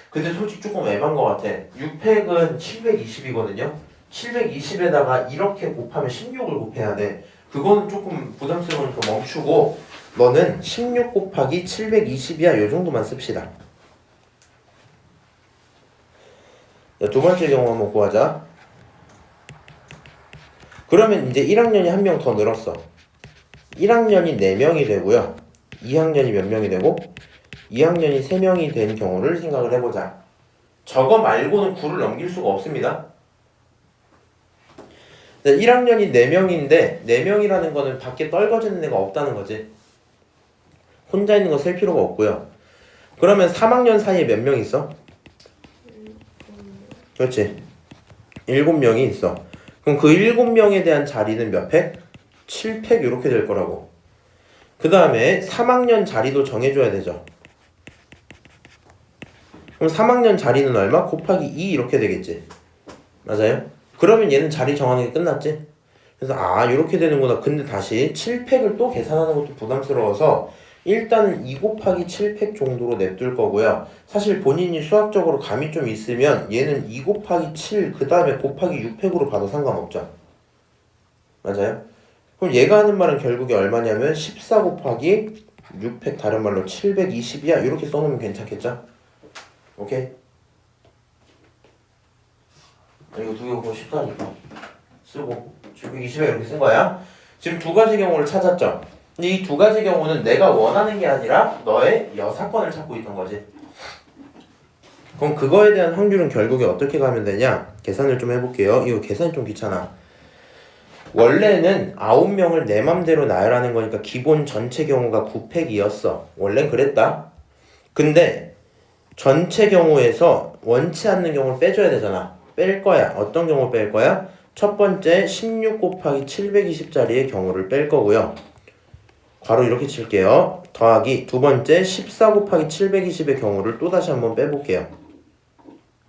근데 솔직히 조금 애매한 것 같아. 6팩은 720이거든요. 720에다가 이렇게 곱하면 16을 곱해야 돼. 그거는 조금 부담스러우니까 멈추고 너는 16 곱하기 720이야. 요 정도만 씁시다. 자, 두 번째 경우 한번 구하자. 그러면 이제 1학년이 한 명 더 늘었어. 1학년이 4명이 되고요. 2학년이 몇 명이 되고 2학년이 3명이 된 경우를 생각을 해보자. 저거 말고는 9를 넘길 수가 없습니다. 1학년이 4명인데 4명이라는 거는 밖에 떨궈지는 애가 없다는 거지. 혼자 있는 거 셀 필요가 없고요. 그러면 3학년 사이에 몇 명 있어? 그렇지. 7명이 있어. 그럼 그 7명에 대한 자리는 몇 팩? 7팩 이렇게 될 거라고. 그 다음에 3학년 자리도 정해줘야 되죠. 그럼 3학년 자리는 얼마? 곱하기 2 이렇게 되겠지. 맞아요? 그러면 얘는 자리 정하는 게 끝났지. 그래서 이렇게 되는구나. 근데 다시 7팩을 또 계산하는 것도 부담스러워서 일단은 2 곱하기 7팩 정도로 냅둘 거고요. 사실 본인이 수학적으로 감이 좀 있으면 얘는 2 곱하기 7 그 다음에 곱하기 6팩으로 봐도 상관없죠. 맞아요? 그럼 얘가 하는 말은 결국에 얼마냐면 14 곱하기 6팩 다른 말로 720이야. 이렇게 써놓으면 괜찮겠죠? 오케이? 이거 두 개 곱하면 14니까 쓰고 720에 이렇게 쓴 거야. 지금 두 가지 경우를 찾았죠? 근데 이 두 가지 경우는 내가 원하는 게 아니라 너의 여사건을 찾고 있던 거지. 그럼 그거에 대한 확률은 결국에 어떻게 가면 되냐? 계산을 좀 해볼게요. 이거 계산이 좀 귀찮아. 원래는 9명을 내 맘대로 나열하는 거니까 기본 전체 경우가 9팩이었어. 원래는 그랬다. 근데 전체 경우에서 원치 않는 경우를 빼줘야 되잖아. 뺄 거야. 어떤 경우 뺄 거야? 첫 번째 16 곱하기 720짜리의 경우를 뺄 거고요. 괄호 이렇게 칠게요. 더하기 두 번째 14 곱하기 720의 경우를 또다시 한번 빼볼게요.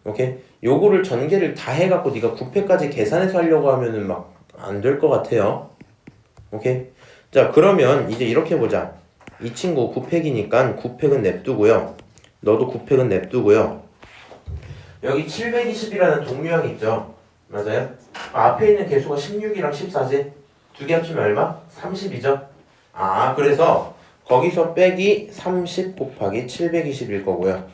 오케이? 요거를 전개를 다 해갖고 네가 9팩까지 계산해서 하려고 하면은 막 안 될 것 같아요. 오케이? 자, 그러면 이제 이렇게 보자. 이 친구 9팩이니까 9팩은 냅두고요. 너도 9팩은 냅두고요. 여기 720이라는 동류항 있죠? 맞아요? 앞에 있는 개수가 16이랑 14지? 두 개 합치면 얼마? 30이죠? 그래서 거기서 빼기 30 곱하기 720일 거고요.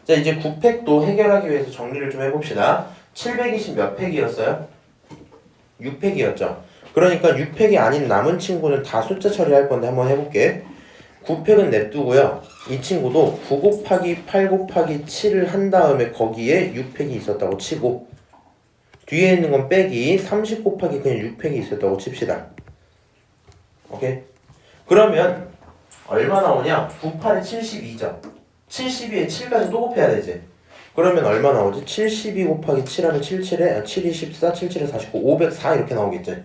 자, 이제 9팩도 해결하기 위해서 정리를 좀 해봅시다. 720 몇 팩이었어요? 6팩이었죠. 그러니까 6팩이 아닌 남은 친구는 다 숫자 처리할 건데 한번 해볼게. 9팩은 냅두고요. 이 친구도 9 곱하기 8 곱하기 7을 한 다음에 거기에 6팩이 있었다고 치고 뒤에 있는 건 빼기 30 곱하기 그냥 6팩이 있었다고 칩시다. 오케이? 그러면 얼마 나오냐? 98에 72죠. 72에 7까지 또 곱해야 되지. 그러면 얼마 나오지? 72 곱하기 7하면 77에 7이 14, 77에 49, 504 이렇게 나오겠지.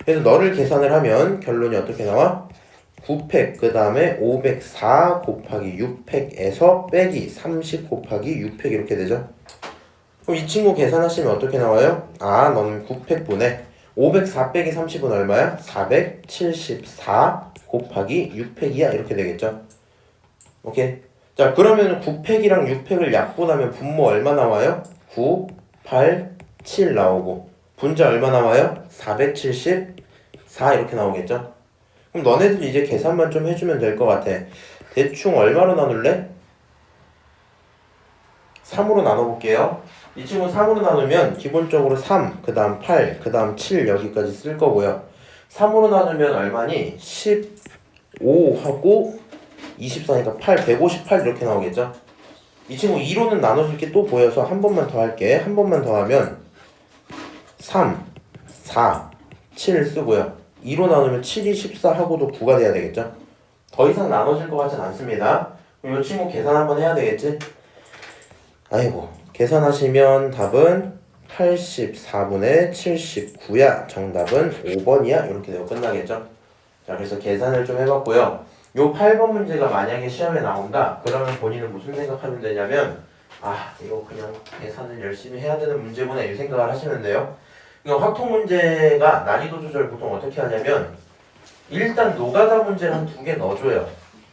그래서 너를 계산을 하면 결론이 어떻게 나와? 9팩 그 다음에 504 곱하기 6팩에서 빼기 30 곱하기 6팩 이렇게 되죠. 그럼 이 친구 계산하시면 어떻게 나와요? 아, 너는 9팩분에 504 빼기 30은 얼마야? 474 곱하기 6팩이야 이렇게 되겠죠. 오케이. 자, 그러면 9팩이랑 6팩을 약분하면 분모 얼마 나와요? 9, 8, 7 나오고 분자 얼마 나와요? 474 이렇게 나오겠죠. 그럼 너네들 이제 계산만 좀 해주면 될 것 같아. 대충 얼마로 나눌래? 3으로 나눠볼게요. 이 친구 3으로 나누면 기본적으로 3, 그 다음 8, 그 다음 7 여기까지 쓸 거고요. 3으로 나누면 얼마니? 15하고 24니까 8, 158 이렇게 나오겠죠? 이 친구 2로는 나눠줄 게 또 보여서 한 번만 더 할게. 한 번만 더 하면 3, 4, 7 쓰고요. 2로 나누면 7이 14하고도 9가 돼야 되겠죠? 더 이상 나눠질 것 같진 않습니다. 그럼 이 친구 계산 한번 해야 되겠지? 아이고, 계산하시면 답은 84분의 79야. 정답은 5번이야. 이렇게 되고 끝나겠죠? 자, 그래서 계산을 좀 해봤고요. 요 8번 문제가 만약에 시험에 나온다? 그러면 본인은 무슨 생각하면 되냐면 아, 이거 그냥 계산을 열심히 해야 되는 문제구나 이 생각을 하시면 돼요. 그러니까 확통 문제가 난이도 조절 보통 어떻게 하냐면 일단 노가다 문제를 한 2개 넣어줘요.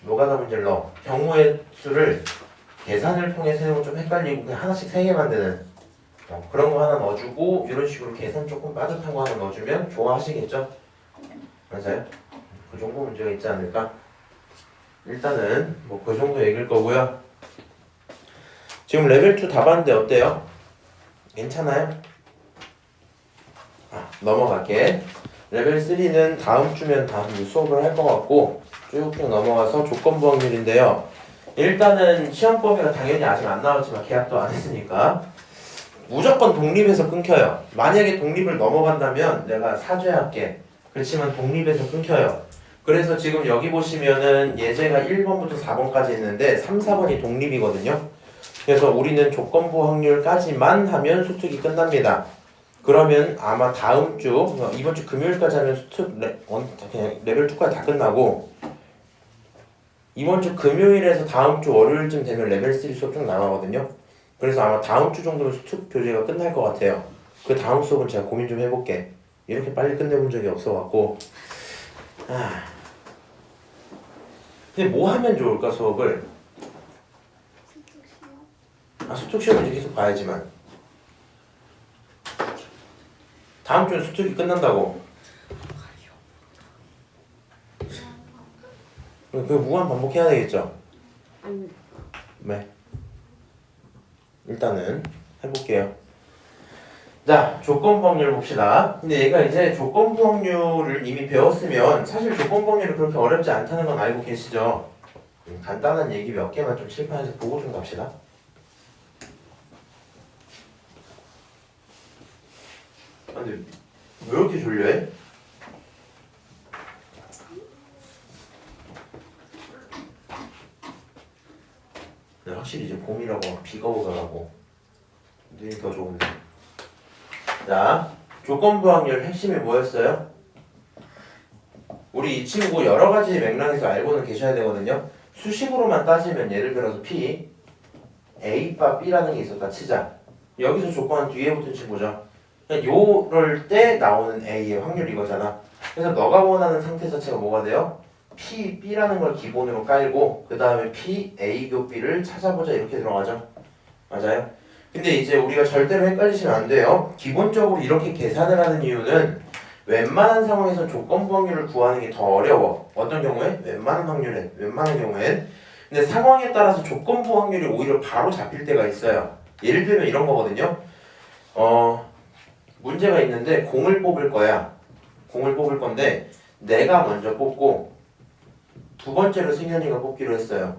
노가다 문제를 넣어. 경우의 수를 계산을 통해서 해보면 좀 헷갈리고 그냥 하나씩 3개 만드는 그런 거 하나 넣어주고 이런 식으로 계산 조금 빠듯한 거 하나 넣어주면 좋아하시겠죠? 맞아요? 그 정도 문제가 있지 않을까? 일단은 뭐 그 정도 얘기일 거고요. 지금 레벨 2 다 봤는데 어때요? 괜찮아요? 넘어갈게. 레벨 3는 다음 주면 다 수업을 할 것 같고 쭉쭉 넘어가서 조건부 확률인데요. 일단은 시험 범위가 당연히 아직 안 나왔지만 계약도 안 했으니까 무조건 독립해서 끊겨요. 만약에 독립을 넘어간다면 내가 사죄할게. 그렇지만 독립해서 끊겨요. 그래서 지금 여기 보시면은 예제가 1번부터 4번까지 있는데 3, 4번이 독립이거든요. 그래서 우리는 조건부 확률까지만 하면 수특이 끝납니다. 그러면 아마 다음 주, 이번 주 금요일까지 하면 수특 그냥 레벨 2까지 다 끝나고 이번 주 금요일에서 다음 주 월요일쯤 되면 레벨 3 수업 쭉 나가거든요. 그래서 아마 다음 주 정도면 수특 교재가 끝날 것 같아요. 그 다음 수업은 제가 고민 좀 해볼게. 이렇게 빨리 끝내본 적이 없어갖고 근데 뭐 하면 좋을까 수업을? 수특 시험은 이제 계속 봐야지만 다음 주에 수특이 끝난다고. 그 무한 반복해야 되겠죠? 네. 일단은 해볼게요. 자, 조건부 확률 봅시다. 근데 얘가 이제 조건부 확률을 이미 배웠으면 사실 조건부 확률이 그렇게 어렵지 않다는 건 알고 계시죠? 간단한 얘기 몇 개만 좀 칠판에서 보고 좀 갑시다. 근데 왜 이렇게 졸려해? 확실히 이제 봄이라고 비가 오더라고. 눈이 더 좋은데. 자, 조건부 확률 핵심이 뭐였어요? 우리 이 친구 여러 가지 맥락에서 알고는 계셔야 되거든요. 수식으로만 따지면 예를 들어서 P, A바 B라는 게 있었다 치자. 여기서 조건은 뒤에 붙은 친구죠. 요럴 때 나오는 A의 확률 이거잖아. 그래서 너가 원하는 상태 자체가 뭐가 돼요? P, B라는 걸 기본으로 깔고 그 다음에 P, A 교 B를 찾아보자 이렇게 들어가죠. 맞아요? 근데 이제 우리가 절대로 헷갈리시면 안 돼요. 기본적으로 이렇게 계산을 하는 이유는 웬만한 상황에서 조건부 확률을 구하는 게 더 어려워. 어떤 경우에? 웬만한 경우엔. 근데 상황에 따라서 조건부 확률이 오히려 바로 잡힐 때가 있어요. 예를 들면 이런 거거든요. 문제가 있는데 공을 뽑을 거야. 공을 뽑을 건데 내가 먼저 뽑고 두 번째로 승현이가 뽑기로 했어요.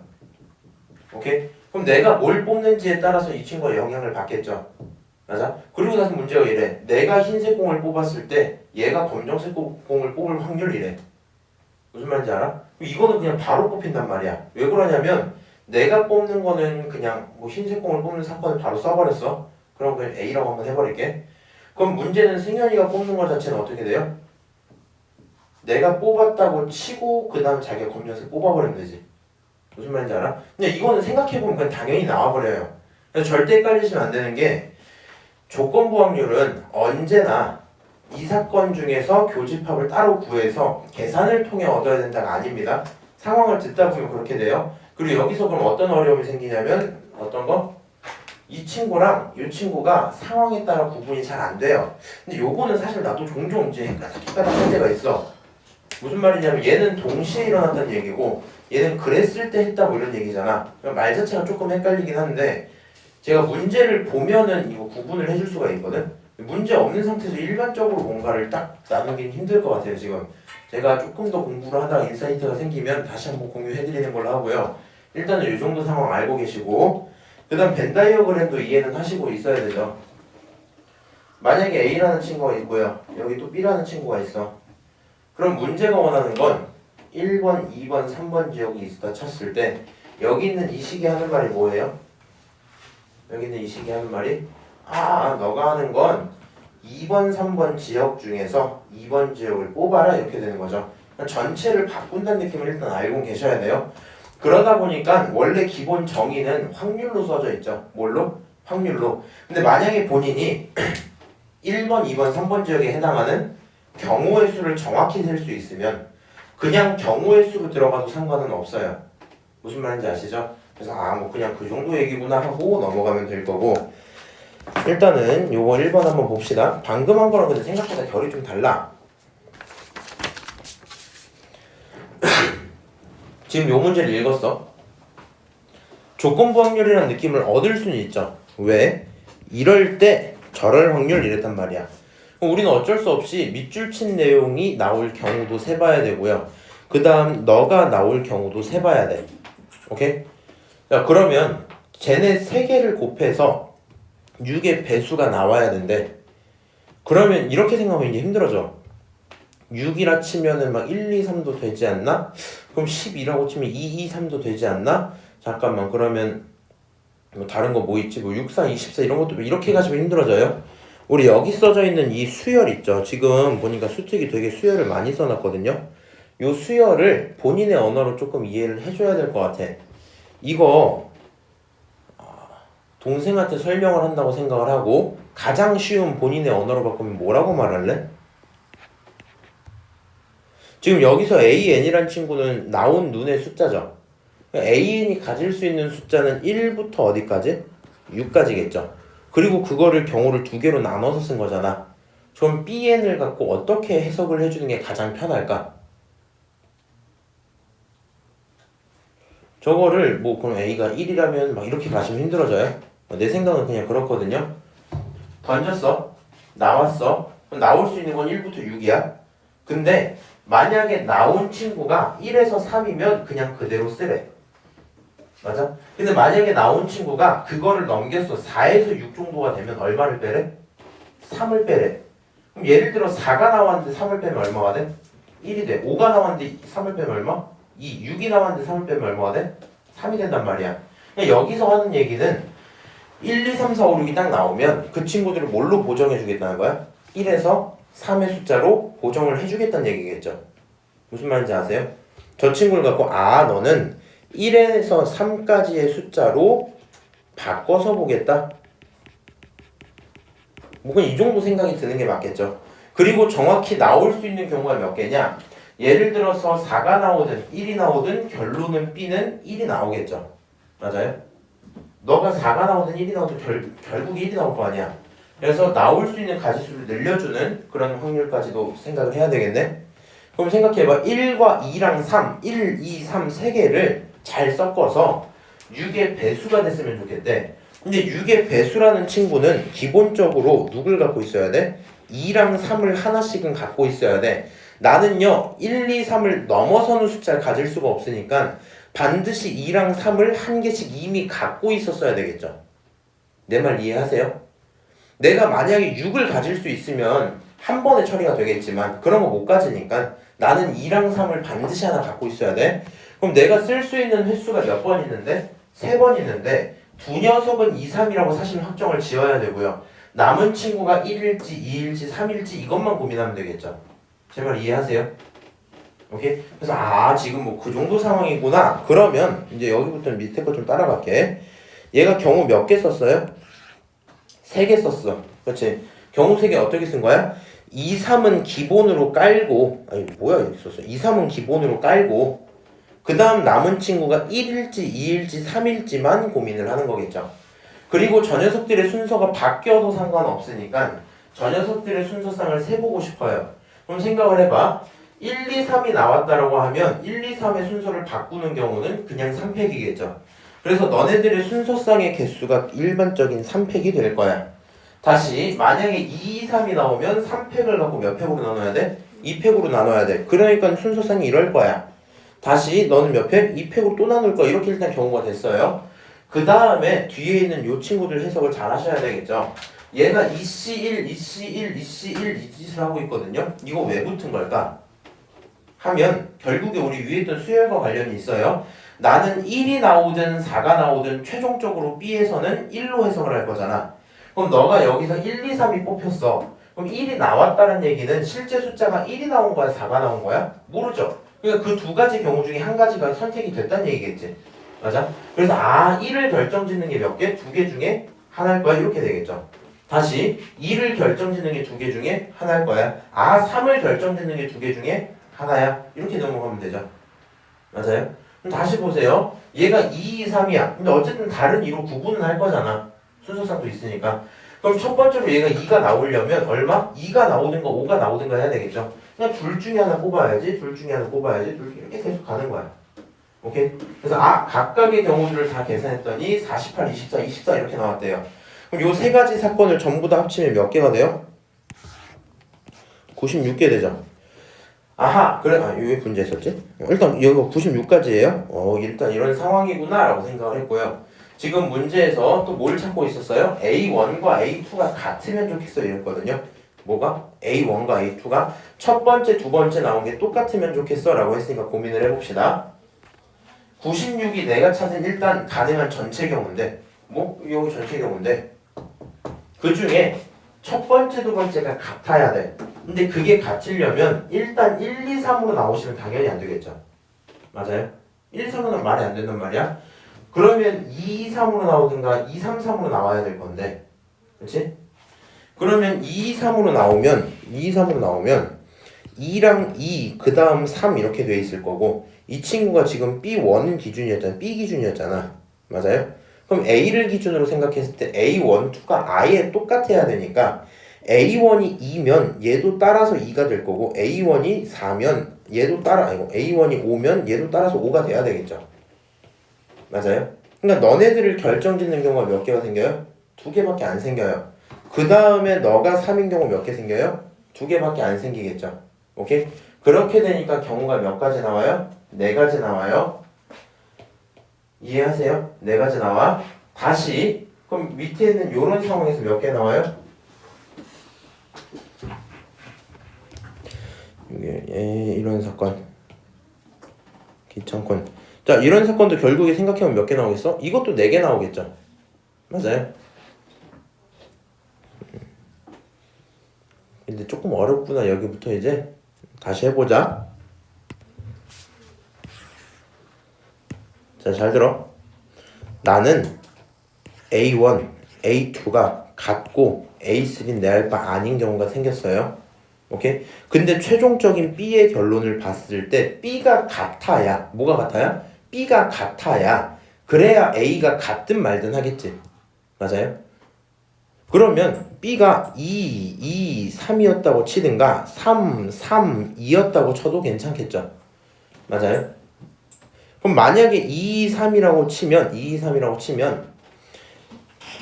오케이? 그럼 내가 뭘 뽑는지에 따라서 이 친구가 영향을 받겠죠. 맞아? 그리고 나서 문제가 이래. 내가 흰색 공을 뽑았을 때 얘가 검정색 공을 뽑을 확률이래. 무슨 말인지 알아? 이거는 그냥 바로 뽑힌단 말이야. 왜 그러냐면 내가 뽑는 거는 그냥 뭐 흰색 공을 뽑는 사건을 바로 써버렸어. 그럼 그냥 A라고 한번 해버릴게. 그럼 문제는 승현이가 뽑는 것 자체는 어떻게 돼요? 내가 뽑았다고 치고 그 다음 자기가 검정색 뽑아버리면 되지. 무슨 말인지 알아? 근데 이거는 생각해보면 그냥 당연히 나와버려요. 그래서 절대 헷갈리시면 안 되는 게 조건부 확률은 언제나 이 사건 중에서 교집합을 따로 구해서 계산을 통해 얻어야 된다가 아닙니다. 상황을 듣다 보면 그렇게 돼요. 그리고 여기서 그럼 어떤 어려움이 생기냐면 어떤 거? 이 친구랑 이 친구가 상황에 따라 구분이 잘 안 돼요. 근데 요거는 사실 나도 종종 이제 헷갈딱 할 때가 있어. 무슨 말이냐면 얘는 동시에 일어났다는 얘기고 얘는 그랬을 때 했다 뭐 이런 얘기잖아. 말 자체가 조금 헷갈리긴 한데 제가 문제를 보면은 이거 구분을 해줄 수가 있거든. 문제 없는 상태에서 일반적으로 뭔가를 딱 나누긴 힘들 것 같아요. 지금 제가 조금 더 공부를 하다가 인사이트가 생기면 다시 한번 공유해드리는 걸로 하고요. 일단은 이 정도 상황 알고 계시고 그 다음 벤 다이어그램도 이해는 하시고 있어야 되죠. 만약에 A라는 친구가 있고요. 여기 또 B라는 친구가 있어. 그럼 문제가 원하는 건 1번, 2번, 3번 지역이 있다 쳤을 때 여기 있는 이 식이 하는 말이 뭐예요? 여기 있는 이 식이 하는 말이 너가 하는 건 2번, 3번 지역 중에서 2번 지역을 뽑아라 이렇게 되는 거죠. 전체를 바꾼다는 느낌을 일단 알고 계셔야 돼요. 그러다 보니까 원래 기본 정의는 확률로 써져 있죠. 뭘로? 확률로. 근데 만약에 본인이 1번, 2번, 3번 지역에 해당하는 경우의 수를 정확히 셀 수 있으면 그냥 경우의 수로 들어가도 상관은 없어요. 무슨 말인지 아시죠? 그래서 뭐 그냥 그 정도 얘기구나 하고 넘어가면 될 거고 일단은 요거 1번 한번 봅시다. 방금 한 거랑 근데 생각보다 결이 좀 달라. 지금 요 문제를 읽었어. 조건부 확률이라는 느낌을 얻을 수는 있죠. 왜? 이럴 때 저럴 확률 이랬단 말이야. 우리는 어쩔 수 없이 밑줄 친 내용이 나올 경우도 세봐야 되고요. 그 다음 너가 나올 경우도 세봐야 돼. 오케이? 자, 그러면 쟤네 3개를 곱해서 6의 배수가 나와야 된대. 그러면 이렇게 생각하면 이게 힘들어져. 6이라 치면은 막 1, 2, 3도 되지 않나? 그럼 12라고 치면 2, 2, 3도 되지 않나? 잠깐만 그러면 뭐 다른 거 뭐 있지? 뭐 6, 4, 24 이런 것도 이렇게 가시면 힘들어져요. 우리 여기 써져 있는 이 수열 있죠. 지금 보니까 수특이 되게 수열을 많이 써놨거든요. 요 수열을 본인의 언어로 조금 이해를 해줘야 될 것 같아. 이거 동생한테 설명을 한다고 생각을 하고 가장 쉬운 본인의 언어로 바꾸면 뭐라고 말할래? 지금 여기서 AN이란 친구는 나온 눈의 숫자죠. AN이 가질 수 있는 숫자는 1부터 어디까지? 6까지겠죠. 그리고 그거를 경우를 2개로 나눠서 쓴 거잖아. 그럼 BN을 갖고 어떻게 해석을 해주는 게 가장 편할까? 저거를 뭐 그럼 A가 1이라면 막 이렇게 가시면 힘들어져요. 내 생각은 그냥 그렇거든요. 던졌어. 나왔어. 그럼 나올 수 있는 건 1부터 6이야. 근데 만약에 나온 친구가 1에서 3이면 그냥 그대로 쓰래. 맞아? 근데 만약에 나온 친구가 그거를 넘겼어. 4에서 6 정도가 되면 얼마를 빼래? 3을 빼래. 그럼 예를 들어 4가 나왔는데 3을 빼면 얼마가 돼? 1이 돼. 5가 나왔는데 3을 빼면 얼마? 2. 6이 나왔는데 3을 빼면 얼마가 돼? 3이 된단 말이야. 그러니까 여기서 하는 얘기는 1, 2, 3, 4, 5, 6이 딱 나오면 그 친구들을 뭘로 보정해 주겠다는 거야? 1에서 3의 숫자로 보정을 해주겠다는 얘기겠죠. 무슨 말인지 아세요? 저 친구를 갖고 너는 1에서 3까지의 숫자로 바꿔서 보겠다. 뭐 그냥 이 정도 생각이 드는 게 맞겠죠. 그리고 정확히 나올 수 있는 경우가 몇 개냐? 예를 들어서 4가 나오든 1이 나오든 결론은 B는 1이 나오겠죠. 맞아요? 너가 4가 나오든 1이 나오든 결국 1이 나올 거 아니야. 그래서 나올 수 있는 가지수를 늘려주는 그런 확률까지도 생각을 해야 되겠네. 그럼 생각해봐. 1과 2랑 3, 1, 2, 3 세 개를 잘 섞어서 6의 배수가 됐으면 좋겠대. 근데 6의 배수라는 친구는 기본적으로 누굴 갖고 있어야 돼? 2랑 3을 하나씩은 갖고 있어야 돼. 나는요 1, 2, 3을 넘어서는 숫자를 가질 수가 없으니까 반드시 2랑 3을 한 개씩 이미 갖고 있었어야 되겠죠. 내 말 이해하세요? 내가 만약에 6을 가질 수 있으면 한 번에 처리가 되겠지만 그런 거 못 가지니까 나는 2랑 3을 반드시 하나 갖고 있어야 돼. 그럼 내가 쓸 수 있는 횟수가 몇 번 있는데? 3번 있는데 두 녀석은 2, 3이라고 사실 확정을 지어야 되고요. 남은 친구가 1일지 2일지 3일지 이것만 고민하면 되겠죠. 제 말 이해하세요? 오케이? 그래서 지금 뭐 그 정도 상황이구나. 그러면 이제 여기부터는 밑에 거 좀 따라갈게. 얘가 경우 몇 개 썼어요? 3개 썼어. 그렇지? 경우 3개 어떻게 쓴 거야? 2, 3은 기본으로 깔고 이렇게 썼어. 2, 3은 기본으로 깔고 그 다음 남은 친구가 1일지 2일지 3일지만 고민을 하는 거겠죠. 그리고 저 녀석들의 순서가 바뀌어도 상관없으니까 저 녀석들의 순서상을 세보고 싶어요. 그럼 생각을 해봐. 1, 2, 3이 나왔다라고 하면 1, 2, 3의 순서를 바꾸는 경우는 그냥 3팩이겠죠. 그래서 너네들의 순서상의 개수가 일반적인 3팩이 될 거야. 다시 만약에 2, 2, 3이 나오면 3팩을 갖고 몇 팩으로 나눠야 돼? 2팩으로 나눠야 돼. 그러니까 순서상이 이럴 거야. 다시 너는 몇 팩? 2팩으로 또 나눌 거야. 이렇게 일단 경우가 됐어요. 그 다음에 뒤에 있는 요 친구들 해석을 잘 하셔야 되겠죠. 얘가 2C1, 2C1, 2C1 이 짓을 하고 있거든요. 이거 왜 붙은 걸까? 하면 결국에 우리 위에 있던 수열과 관련이 있어요. 나는 1이 나오든 4가 나오든 최종적으로 B에서는 1로 해석을 할 거잖아. 그럼 너가 여기서 1, 2, 3이 뽑혔어. 그럼 1이 나왔다는 얘기는 실제 숫자가 1이 나온 거야? 4가 나온 거야? 모르죠. 그러니까 그 두 가지 경우 중에 한 가지가 선택이 됐다는 얘기겠지. 맞아? 그래서 1을 결정짓는 게 몇 개? 2개 중에 하나일 거야. 이렇게 되겠죠. 다시 2를 결정짓는 게 2개 중에 하나일 거야. 3을 결정짓는 게 2개 중에 하나야. 이렇게 넘어가면 되죠. 맞아요? 그럼 다시 보세요. 얘가 2, 2, 3이야. 근데 어쨌든 다른 2로 구분은 할 거잖아. 순서상도 있으니까. 그럼 첫 번째로 얘가 2가 나오려면 얼마? 2가 나오든가 5가 나오든가 해야 되겠죠. 그냥 둘 중에 하나 뽑아야지. 둘 중에 하나 뽑아야지. 이렇게 계속 가는 거야. 오케이? 그래서 각각의 경우들을 다 계산했더니 48, 24, 24 이렇게 나왔대요. 그럼 요 세 가지 사건을 전부 다 합치면 몇 개가 돼요? 96개 되죠. 그래. 왜 분자했었지? 일단 여기가 96까지예요. 일단 이런 상황이구나 라고 생각을 했고요. 지금 문제에서 또 뭘 찾고 있었어요? A1과 A2가 같으면 좋겠어 이랬거든요. 뭐가? A1과 A2가 첫 번째, 두 번째 나온 게 똑같으면 좋겠어 라고 했으니까 고민을 해봅시다. 96이 내가 찾은 일단 가능한 전체 경우인데 여기 전체 경우인데 그 중에 첫 번째, 두 번째가 같아야 돼. 근데 그게 같으려면 일단 1, 2, 3으로 나오시면 당연히 안 되겠죠. 맞아요? 1, 2, 3으로는 말이 안 된단 말이야. 그러면 2, 2, 3으로 나오든가 2, 3, 3으로 나와야 될 건데 그렇지? 그러면 2, 2, 3으로 나오면 2랑 2, 그 다음 3 이렇게 돼 있을 거고 이 친구가 지금 B1 기준이었잖아. B 기준이었잖아. 맞아요? 그럼 A를 기준으로 생각했을 때 A1, 2가 아예 똑같아야 되니까 A1이 2면 얘도 따라서 2가 될 거고 A1이 4면 얘도 A1이 5면 얘도 따라서 5가 돼야 되겠죠. 맞아요? 그러니까 너네들을 결정짓는 경우가 몇 개가 생겨요? 2개밖에 안 생겨요. 그 다음에 너가 3인 경우 몇 개 생겨요? 2개밖에 안 생기겠죠. 오케이? 그렇게 되니까 경우가 몇 가지 나와요? 4가지 나와요. 이해하세요? 4가지 나와. 다시 그럼 밑에 있는 요런 상황에서 몇 개 나와요? 이런 사건 기창권. 자, 이런 사건도 결국에 생각해보면 몇 개 나오겠어? 이것도 4개 나오겠죠. 맞아요? 근데 조금 어렵구나. 여기부터 이제 다시 해보자. 자, 잘 들어. 나는 A1, A2가 같고 A3는 내 알 바 아닌 경우가 생겼어요. 오케이? 근데 최종적인 B의 결론을 봤을 때 B가 같아야, 뭐가 같아야? B가 같아야 그래야 A가 같든 말든 하겠지. 맞아요? 그러면 B가 2, 2, 3이었다고 치든가 3, 3, 2였다고 쳐도 괜찮겠죠. 맞아요? 그럼 만약에 2, 3이라고 치면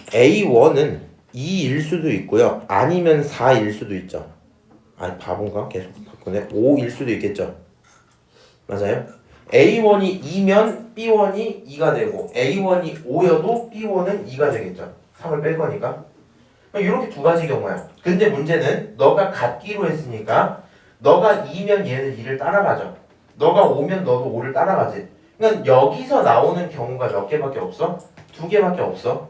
A1은 2일 수도 있고요. 아니면 4일 수도 있죠. 바본가? 계속 바꾸네. 5일 수도 있겠죠. 맞아요? A1이 2면 B1이 2가 되고 A1이 5여도 B1은 2가 되겠죠. 3을 뺄 거니까. 이렇게 2가지 경우야. 근데 문제는 너가 같기로 했으니까 너가 2면 얘는 2를 따라가죠. 너가 5면 너도 5를 따라가지. 그러니까 여기서 나오는 경우가 몇 개밖에 없어? 2개밖에 없어.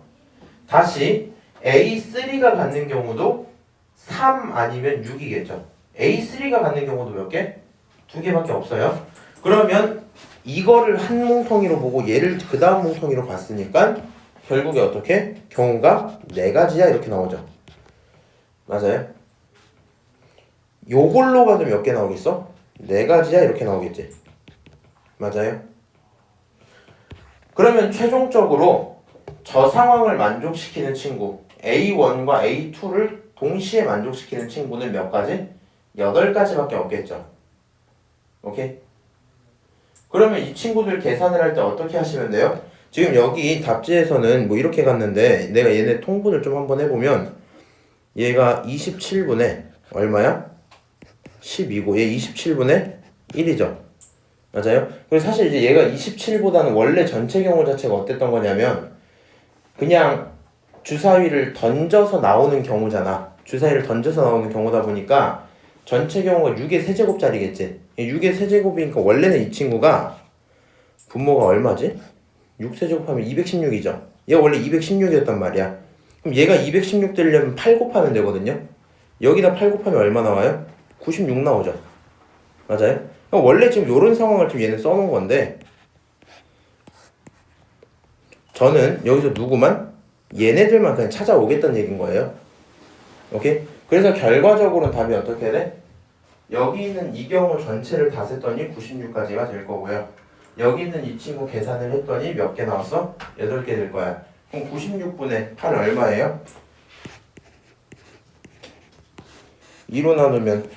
다시 A3가 갖는 경우도 3 아니면 6이겠죠. A3가 갖는 경우도 몇 개? 2개밖에 없어요. 그러면 이거를 한 뭉텅이로 보고 얘를 그 다음 뭉텅이로 봤으니까 결국에 어떻게? 경우가 4가지야 이렇게 나오죠. 맞아요? 요걸로 봐도 몇 개 나오겠어? 4가지야 이렇게 나오겠지. 맞아요? 그러면 최종적으로 저 상황을 만족시키는 친구 A1과 A2를 동시에 만족시키는 친구는 몇 가지? 8가지밖에 없겠죠. 오케이? 그러면 이 친구들 계산을 할 때 어떻게 하시면 돼요? 지금 여기 답지에서는 뭐 이렇게 갔는데 내가 얘네 통분을 좀 한번 해보면 얘가 27분의 얼마야? 12고 얘 27분의 1이죠. 맞아요? 그리고 사실 이제 얘가 27보다는 원래 전체 경우 자체가 어땠던 거냐면 그냥 주사위를 던져서 나오는 경우잖아. 주사위를 던져서 나오는 경우다 보니까 전체 경우가 6의 세제곱짜리겠지. 6의 세제곱이니까 원래는 이 친구가 분모가 얼마지? 6세제곱하면 216이죠. 얘가 원래 216이었단 말이야. 그럼 얘가 216 되려면 8 곱하면 되거든요. 여기다 8 곱하면 얼마 나와요? 96 나오죠. 맞아요? 그럼 원래 지금 이런 상황을 좀 얘는 써놓은 건데 저는 여기서 누구만? 얘네들만 그냥 찾아오겠다는 얘기인 거예요. 오케이? 그래서 결과적으로는 답이 어떻게 돼? 여기 있는 이 경우 전체를 다 셌더니 96까지가 될 거고요. 여기 있는 이 친구 계산을 했더니 몇 개 나왔어? 8개 될 거야. 그럼 96분의 8 얼마예요? 2로 나누면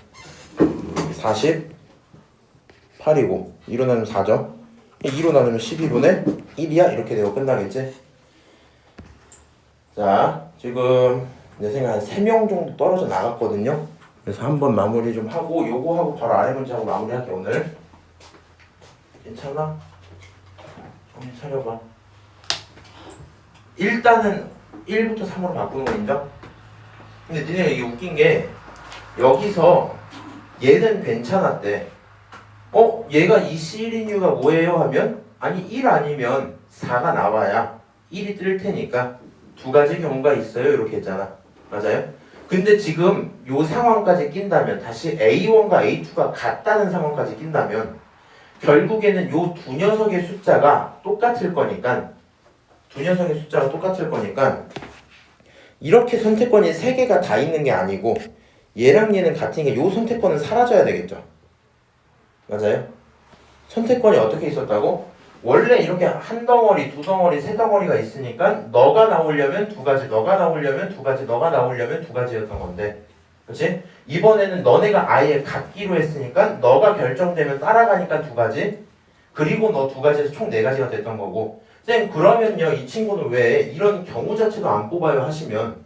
48이고 2로 나누면 4죠. 2로 나누면 12분의 1이야? 이렇게 되고 끝나겠지? 자, 지금 내 생각에 한 3명 정도 떨어져 나갔거든요. 그래서 한번 마무리 좀 하고 요거 하고 바로 아래 문제하고 마무리할게 오늘. 괜찮아? 정신 차려봐. 일단은 1부터 3으로 바꾸는 거 인정? 근데 니네 이게 웃긴 게 여기서 얘는 괜찮았대. 얘가 이 C인 이유가 뭐예요? 하면 아니 1 아니면 4가 나와야 1이 뜰 테니까 2가지 경우가 있어요 이렇게 했잖아. 맞아요? 근데 지금 요 상황까지 낀다면 다시 A1과 A2가 같다는 상황까지 낀다면 결국에는 요 두 녀석의 숫자가 똑같을 거니까 이렇게 선택권이 3개가 다 있는 게 아니고 얘랑 얘는 같으니까 요 선택권은 사라져야 되겠죠. 맞아요? 선택권이 어떻게 있었다고? 원래 이렇게 한 덩어리, 두 덩어리, 세 덩어리가 있으니까 너가 나오려면 2가지, 너가 나오려면 2가지, 너가 나오려면 2가지였던 건데 그치? 이번에는 너네가 아예 같기로 했으니까 너가 결정되면 따라가니까 2가지 그리고 너 2가지에서 총 4가지가 됐던 거고 쌤 그러면요 이 친구는 왜 이런 경우 자체도 안 뽑아요 하시면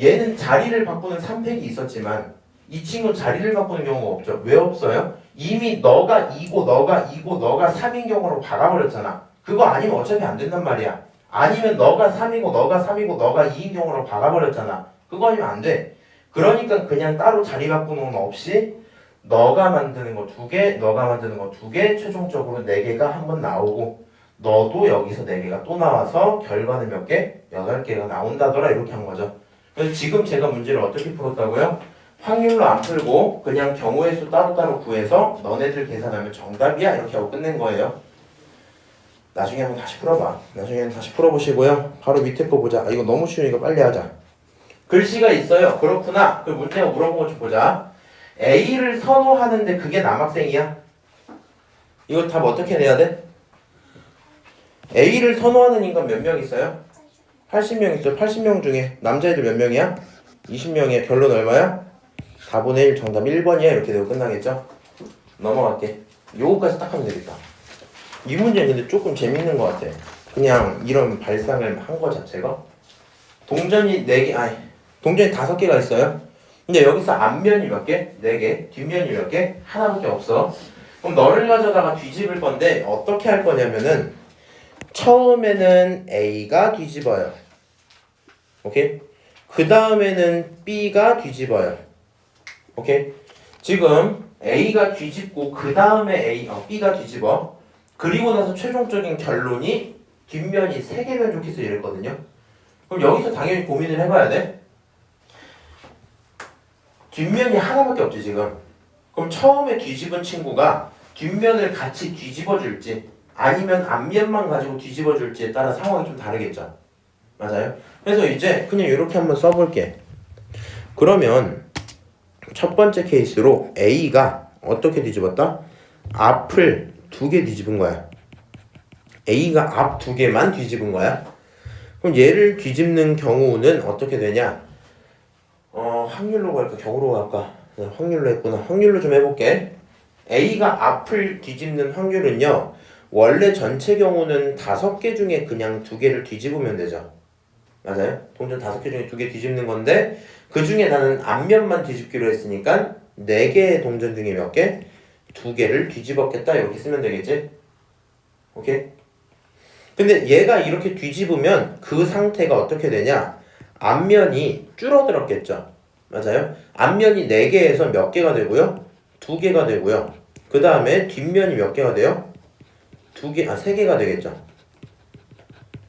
얘는 자리를 바꾸는 3팩이 있었지만 이 친구는 자리를 바꾸는 경우가 없죠. 왜 없어요? 이미 너가 2고 너가 2고 너가 3인 경우로 박아버렸잖아. 그거 아니면 어차피 안 된단 말이야. 아니면 너가 3이고 너가 3이고 너가 2인 경우로 박아버렸잖아. 그거 아니면 안 돼. 그러니까 그냥 따로 자리 바꾸는 건 없이 너가 만드는 거 2개, 너가 만드는 거 2개, 최종적으로 4개가 한번 나오고 너도 여기서 4개가 또 나와서 결과는 몇 개? 8개가 나온다더라 이렇게 한 거죠. 그래서 지금 제가 문제를 어떻게 풀었다고요? 확률로 안 풀고 그냥 경우의 수 따로따로 구해서 너네들 계산하면 정답이야 이렇게 하고 끝낸 거예요. 나중에 한번 다시 풀어봐. 나중에는 다시 풀어보시고요. 바로 밑에 거 보자. 이거 너무 쉬우니까 빨리 하자. 글씨가 있어요. 그렇구나. 그 문제가 물어본 것 좀 보자. A를 선호하는데 그게 남학생이야? 이거 답 어떻게 내야 돼? A를 선호하는 인간 몇 명 있어요? 80명 있어요. 80명 중에 남자애들 몇 명이야? 20명이야. 결론 얼마야? 4분의 1 정답 1번이야. 이렇게 되고 끝나겠죠? 넘어갈게. 요거까지 딱 하면 되겠다. 이 문제는 근데 조금 재밌는 것 같아. 그냥 이런 발상을 한 거 자체가. 동전이 4개, 동전이 5개가 있어요. 근데 여기서 앞면이 몇 개? 4개. 뒷면이 몇 개? 하나밖에 없어. 그럼 너를 가져다가 뒤집을 건데 어떻게 할 거냐면은 처음에는 A가 뒤집어요. 오케이? 그 다음에는 B가 뒤집어요. 오케이? 지금 A가 뒤집고 그 다음에 B가 뒤집어. 그리고 나서 최종적인 결론이 뒷면이 3개면 좋겠어 이랬거든요. 그럼 여기서 당연히 고민을 해봐야 돼. 뒷면이 하나밖에 없지 지금. 그럼 처음에 뒤집은 친구가 뒷면을 같이 뒤집어 줄지 아니면 앞면만 가지고 뒤집어 줄지에 따라 상황이 좀 다르겠죠. 맞아요? 그래서 이제 그냥 이렇게 한번 써볼게. 그러면 첫 번째 케이스로 A가 어떻게 뒤집었다? 앞을 2개 뒤집은 거야. A가 앞 2개만 뒤집은 거야. 그럼 얘를 뒤집는 경우는 어떻게 되냐? 확률로 갈까? 격으로 갈까? 확률로 했구나. 확률로 좀 해볼게. A가 앞을 뒤집는 확률은요. 원래 전체 경우는 5개 중에 그냥 2개를 뒤집으면 되죠. 맞아요? 동전 5개 중에 2개 뒤집는 건데 그 중에 나는 앞면만 뒤집기로 했으니까 4개의 동전 중에 몇 개? 2개를 뒤집었겠다 이렇게 쓰면 되겠지? 오케이? 근데 얘가 이렇게 뒤집으면 그 상태가 어떻게 되냐? 앞면이 줄어들었겠죠? 맞아요? 앞면이 4개에서 몇 개가 되고요? 2개가 되고요. 그 다음에 뒷면이 몇 개가 돼요? 3개가 되겠죠?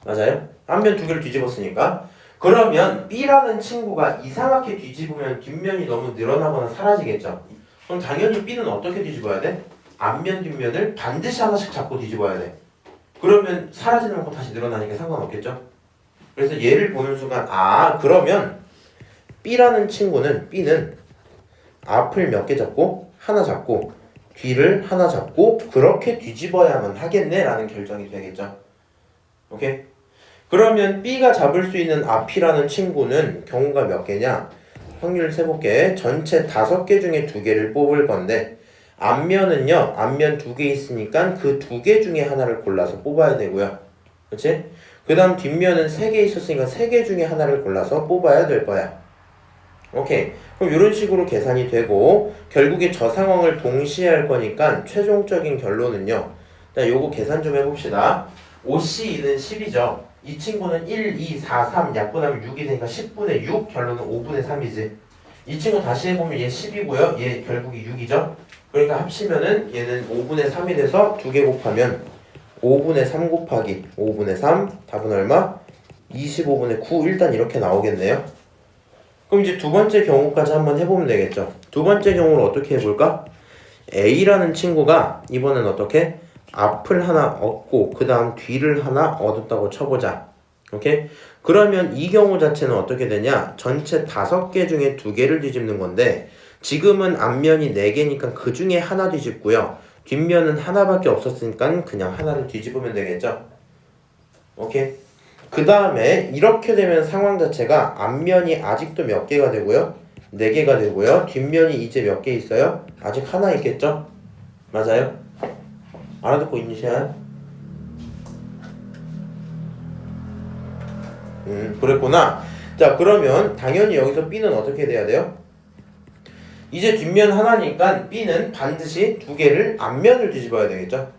맞아요? 앞면 2개를 뒤집었으니까. 그러면 B라는 친구가 이상하게 뒤집으면 뒷면이 너무 늘어나거나 사라지겠죠? 그럼 당연히 B는 어떻게 뒤집어야 돼? 앞면 뒷면을 반드시 하나씩 잡고 뒤집어야 돼. 그러면 사라지는 만큼 다시 늘어나니까 상관없겠죠? 그래서 얘를 보는 순간 그러면 B라는 친구는 B는 앞을 몇 개 잡고 하나 잡고 뒤를 하나 잡고 그렇게 뒤집어야만 하겠네 라는 결정이 되겠죠. 오케이? 그러면 B가 잡을 수 있는 앞이라는 친구는 경우가 몇 개냐? 확률 세볼게. 전체 5개 중에 2개를 뽑을 건데 앞면은요. 앞면 2개 있으니까 그 2개 중에 하나를 골라서 뽑아야 되고요. 그렇지? 그 다음 뒷면은 3개 있었으니까 3개 중에 하나를 골라서 뽑아야 될 거야. 오케이. 그럼 이런 식으로 계산이 되고 결국에 저 상황을 동시에 할 거니까 최종적인 결론은요. 자, 요거 계산 좀 해봅시다. 5C2는 10이죠. 이 친구는 1, 2, 4, 3 약분하면 6이 되니까 10분의 6 결론은 5분의 3이지. 이 친구 다시 해보면 얘 10이고요. 얘 결국이 6이죠. 그러니까 합치면은 얘는 5분의 3이 돼서 2개 곱하면 5분의 3 곱하기 5분의 3 답은 얼마? 25분의 9 일단 이렇게 나오겠네요. 그럼 이제 두 번째 경우까지 한번 해보면 되겠죠. 두 번째 경우를 어떻게 해볼까? A라는 친구가 이번엔 어떻게? 앞을 하나 얻고 그 다음 뒤를 하나 얻었다고 쳐보자. 오케이? 그러면 이 경우 자체는 어떻게 되냐? 전체 5개 중에 2개를 뒤집는 건데 지금은 앞면이 4개니까 그 중에 하나 뒤집고요. 뒷면은 하나밖에 없었으니까 그냥 하나를 뒤집으면 되겠죠. 오케이? 그 다음에 이렇게 되면 상황 자체가 앞면이 아직도 몇 개가 되고요? 4개가 되고요. 뒷면이 이제 몇 개 있어요? 아직 하나 있겠죠? 맞아요? 알아듣고 있니, 시아야? 그랬구나. 자, 그러면 당연히 여기서 B는 어떻게 돼야 돼요? 이제 뒷면 하나니까 B는 반드시 2개를 앞면을 뒤집어야 되겠죠?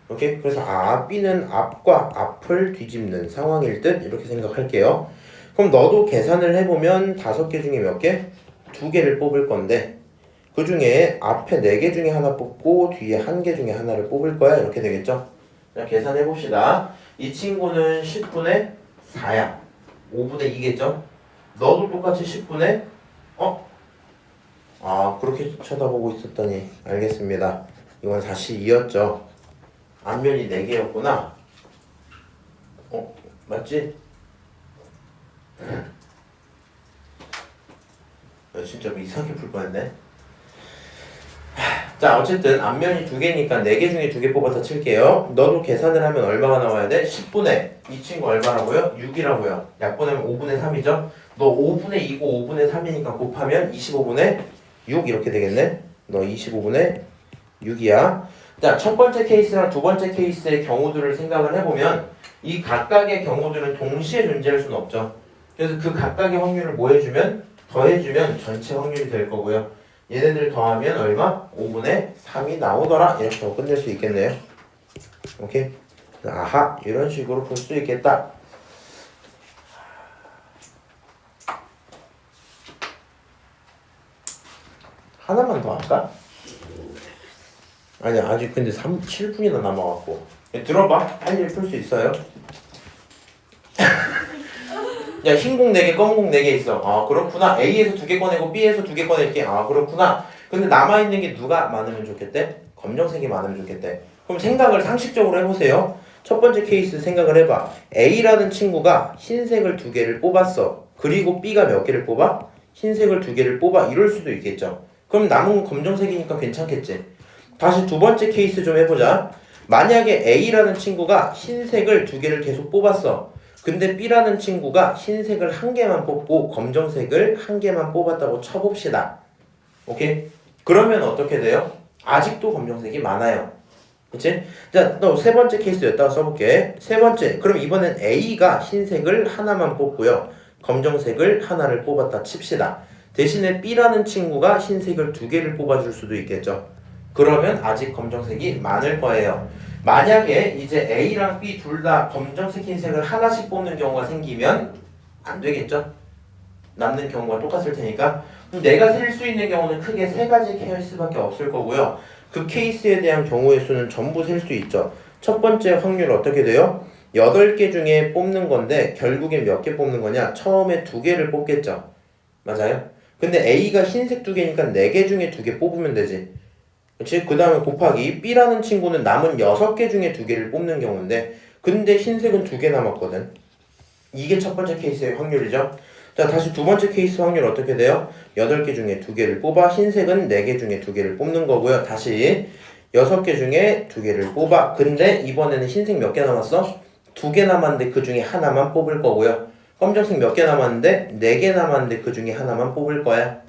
오케이? 그래서 B는 앞과 앞을 뒤집는 상황일 듯 이렇게 생각할게요. 그럼 너도 계산을 해보면 5개 중에 몇 개? 2개를 뽑을 건데 그 중에 앞에 4개 중에 하나 뽑고 뒤에 1개 중에 하나를 뽑을 거야. 이렇게 되겠죠? 자, 계산해봅시다. 이 친구는 10분의 4야. 5분의 2겠죠? 너도 똑같이 10분의 그렇게 쳐다보고 있었더니 알겠습니다. 이건 42였죠. 앞면이 4개였구나. 맞지? 진짜 뭐 이상하게 풀 뻔했네. 자, 어쨌든 앞면이 2개니까 4개 중에 2개 뽑아서 칠게요. 너도 계산을 하면 얼마가 나와야 돼? 10분의 이 친구 얼마라고요? 6이라고요. 약분하면 5분의 3이죠? 너 5분의 2고 5분의 3이니까 곱하면 25분의 6 이렇게 되겠네? 너 25분의 6이야. 자, 첫 번째 케이스랑 두 번째 케이스의 경우들을 생각을 해보면 이 각각의 경우들은 동시에 존재할 수는 없죠. 그래서 그 각각의 확률을 뭐 해주면? 더해주면 전체 확률이 될 거고요. 얘네들 더하면 얼마? 5분의 3이 나오더라. 이렇게 하고 끝낼 수 있겠네요. 오케이? 아하, 이런 식으로 풀 수 있겠다. 하나만 더 할까? 아니 아직 근데 7분이나 남아갖고 들어봐. 빨리 풀 수 있어요. 야, 흰공 4개, 검공 4개 있어. 아, 그렇구나. A에서 2개 꺼내고 B에서 2개 꺼낼게. 아, 그렇구나. 근데 남아있는 게 누가 많으면 좋겠대? 검정색이 많으면 좋겠대. 그럼 생각을 상식적으로 해보세요. 첫 번째 케이스 생각을 해봐. A라는 친구가 흰색을 2개를 뽑았어. 그리고 B가 몇 개를 뽑아? 흰색을 2개를 뽑아. 이럴 수도 있겠죠. 그럼 남은 건 검정색이니까 괜찮겠지. 다시 두 번째 케이스 좀 해보자. 만약에 A라는 친구가 흰색을 2개를 계속 뽑았어. 근데 B라는 친구가 흰색을 1개만 뽑고 검정색을 1개만 뽑았다고 쳐봅시다. 오케이? 그러면 어떻게 돼요? 아직도 검정색이 많아요. 그치? 자, 또 세 번째 케이스 여기다가 써볼게. 세 번째, 그럼 이번엔 A가 흰색을 하나만 뽑고요. 검정색을 하나를 뽑았다 칩시다. 대신에 B라는 친구가 흰색을 2개를 뽑아줄 수도 있겠죠. 그러면 아직 검정색이 많을 거예요. 만약에 이제 A랑 B 둘 다 검정색, 흰색을 하나씩 뽑는 경우가 생기면 안 되겠죠? 남는 경우가 똑같을 테니까. 그럼 내가 셀 수 있는 경우는 크게 3가지 케이스밖에 없을 거고요. 그 케이스에 대한 경우의 수는 전부 셀 수 있죠. 첫 번째 확률 어떻게 돼요? 8개 중에 뽑는 건데 결국엔 몇 개 뽑는 거냐? 처음에 2개를 뽑겠죠. 맞아요? 근데 A가 흰색 2개니까 4개 중에 2개 뽑으면 되지. 그치? 그 다음에 곱하기 B라는 친구는 남은 6개 중에 2개를 뽑는 경우인데 근데 흰색은 2개 남았거든. 이게 첫 번째 케이스의 확률이죠. 자, 다시 두 번째 케이스 확률 어떻게 돼요? 8개 중에 2개를 뽑아 흰색은 4개 중에 2개를 뽑는 거고요. 다시 6개 중에 2개를 뽑아. 근데 이번에는 흰색 몇 개 남았어? 2개 남았는데 그 중에 하나만 뽑을 거고요. 검정색 몇 개 남았는데 4개 남았는데 그 중에 하나만 뽑을 거야.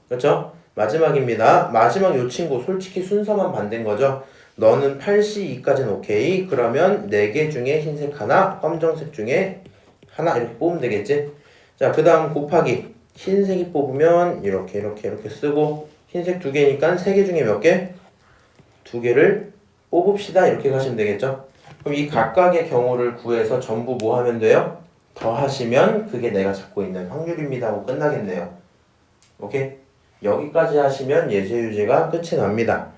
그렇죠? 마지막입니다. 마지막 요 친구 솔직히 순서만 반대인 거죠. 너는 8C2까지는 오케이. 그러면 4개 중에 흰색 하나, 검정색 중에 하나 이렇게 뽑으면 되겠지? 자, 그 다음 곱하기 흰색이 뽑으면 이렇게 쓰고 흰색 2개니까 3개 중에 몇 개? 2개를 뽑읍시다. 이렇게 가시면 되겠죠? 그럼 이 각각의 경우를 구해서 전부 뭐 하면 돼요? 더하시면 그게 내가 잡고 있는 확률입니다 하고 끝나겠네요. 오케이? 여기까지 하시면 예제유제가 끝이 납니다.